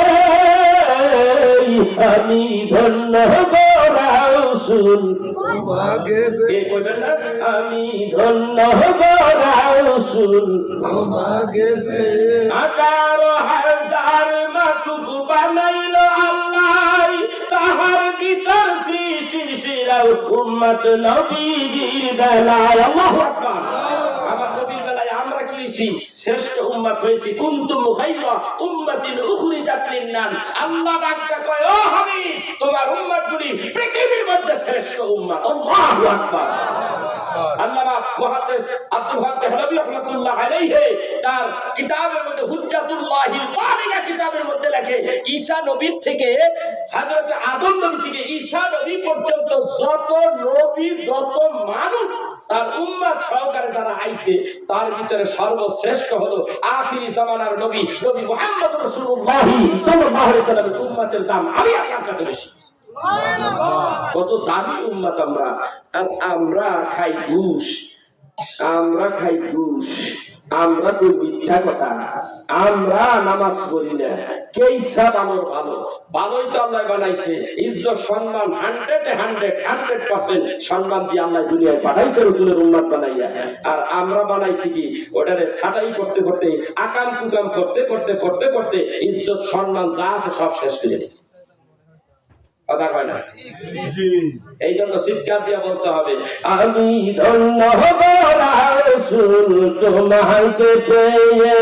S1: আমি ধন্য গো রাসূল তোমাকে পেয়ে, আমি ধন্য গো রাসূল তোমাকে পেয়ে। 11,000 মাখলুক বানাইলো আল্লাহ, তাহার ভিতর সৃষ্টির সেরা উম্মত নবীর বেলায়। আল্লাহু আকবার। আমার নবীর বেলায় আমরা কি হইছি? শ্রেষ্ঠ উম্মত হয়েছি। কুনতুম খায়রা উম্মাতিন উখরিজাত লিন-নাস। আল্লাহ ডাকতে কয়, ও হাবিব, তোমার উম্মতগুলি পৃথিবীর মধ্যে শ্রেষ্ঠ উম্মত। আল্লাহু আকবার। আল্লামা মুহাদ্দিস আব্দুল হক দেহলভী রাহমাতুল্লাহ আলাইহি তার কিতাবের মধ্যে হুজ্জাতুল্লাহিল বালিগা কিতাবের মধ্যে লেখে, ঈসা নবীর থেকে হযরত আদম নবী থেকে ঈসা নবী পর্যন্ত যত নবী, যত মানুষ তার উম্মত সহকারে যারা আইছে, তার ভিতরে সর্বশ্রেষ্ঠ হলো আখিরি জামানার নবী নবী মুহাম্মদ রাসূলুল্লাহ সাল্লাল্লাহু আলাইহি ওয়াসাল্লামের উম্মতের দাম আমি আপনার কাছে বেশি। কত দামি উম্মত আমরা। আমরা খাই ঘুষ, আমরা খাই ঘুষ, আমরা তো মিথ্যা কথা, আমরা নামাজ পড়ি না। কে ইচ্ছা ভালো ভালোই তো আল্লাহ বানাইছে। ইজ্জত সম্মান 100% সম্মান দিয়ে আল্লাহ দুনিয়ায় পাঠাইছে রাসূলের উম্মত বানাইয়া। আর আমরা বানাইছি কি? ওটারে ছাটাই করতে করতে, আকাম কুকাম করতে করতে ইজ্জত সম্মান যা আছে সব শেষ করে দিয়েছে। কথা কয় না? এই জন্য চিৎকার দিয়ে বলতে হবে আমি ধন্য গো রাসূল তোমাকে পেয়ে।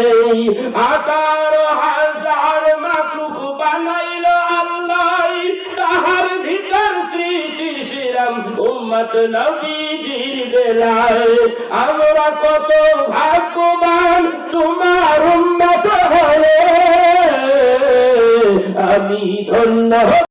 S1: 11,000 মাখলুক বানাইলো আল্লাহ, তাহার ভিতর সৃষ্টির সেরা উম্মত নবীজির বেলায়। আমরা কত ভাগ্যবান তোমার উম্মত হয়ে। আমি ধন্য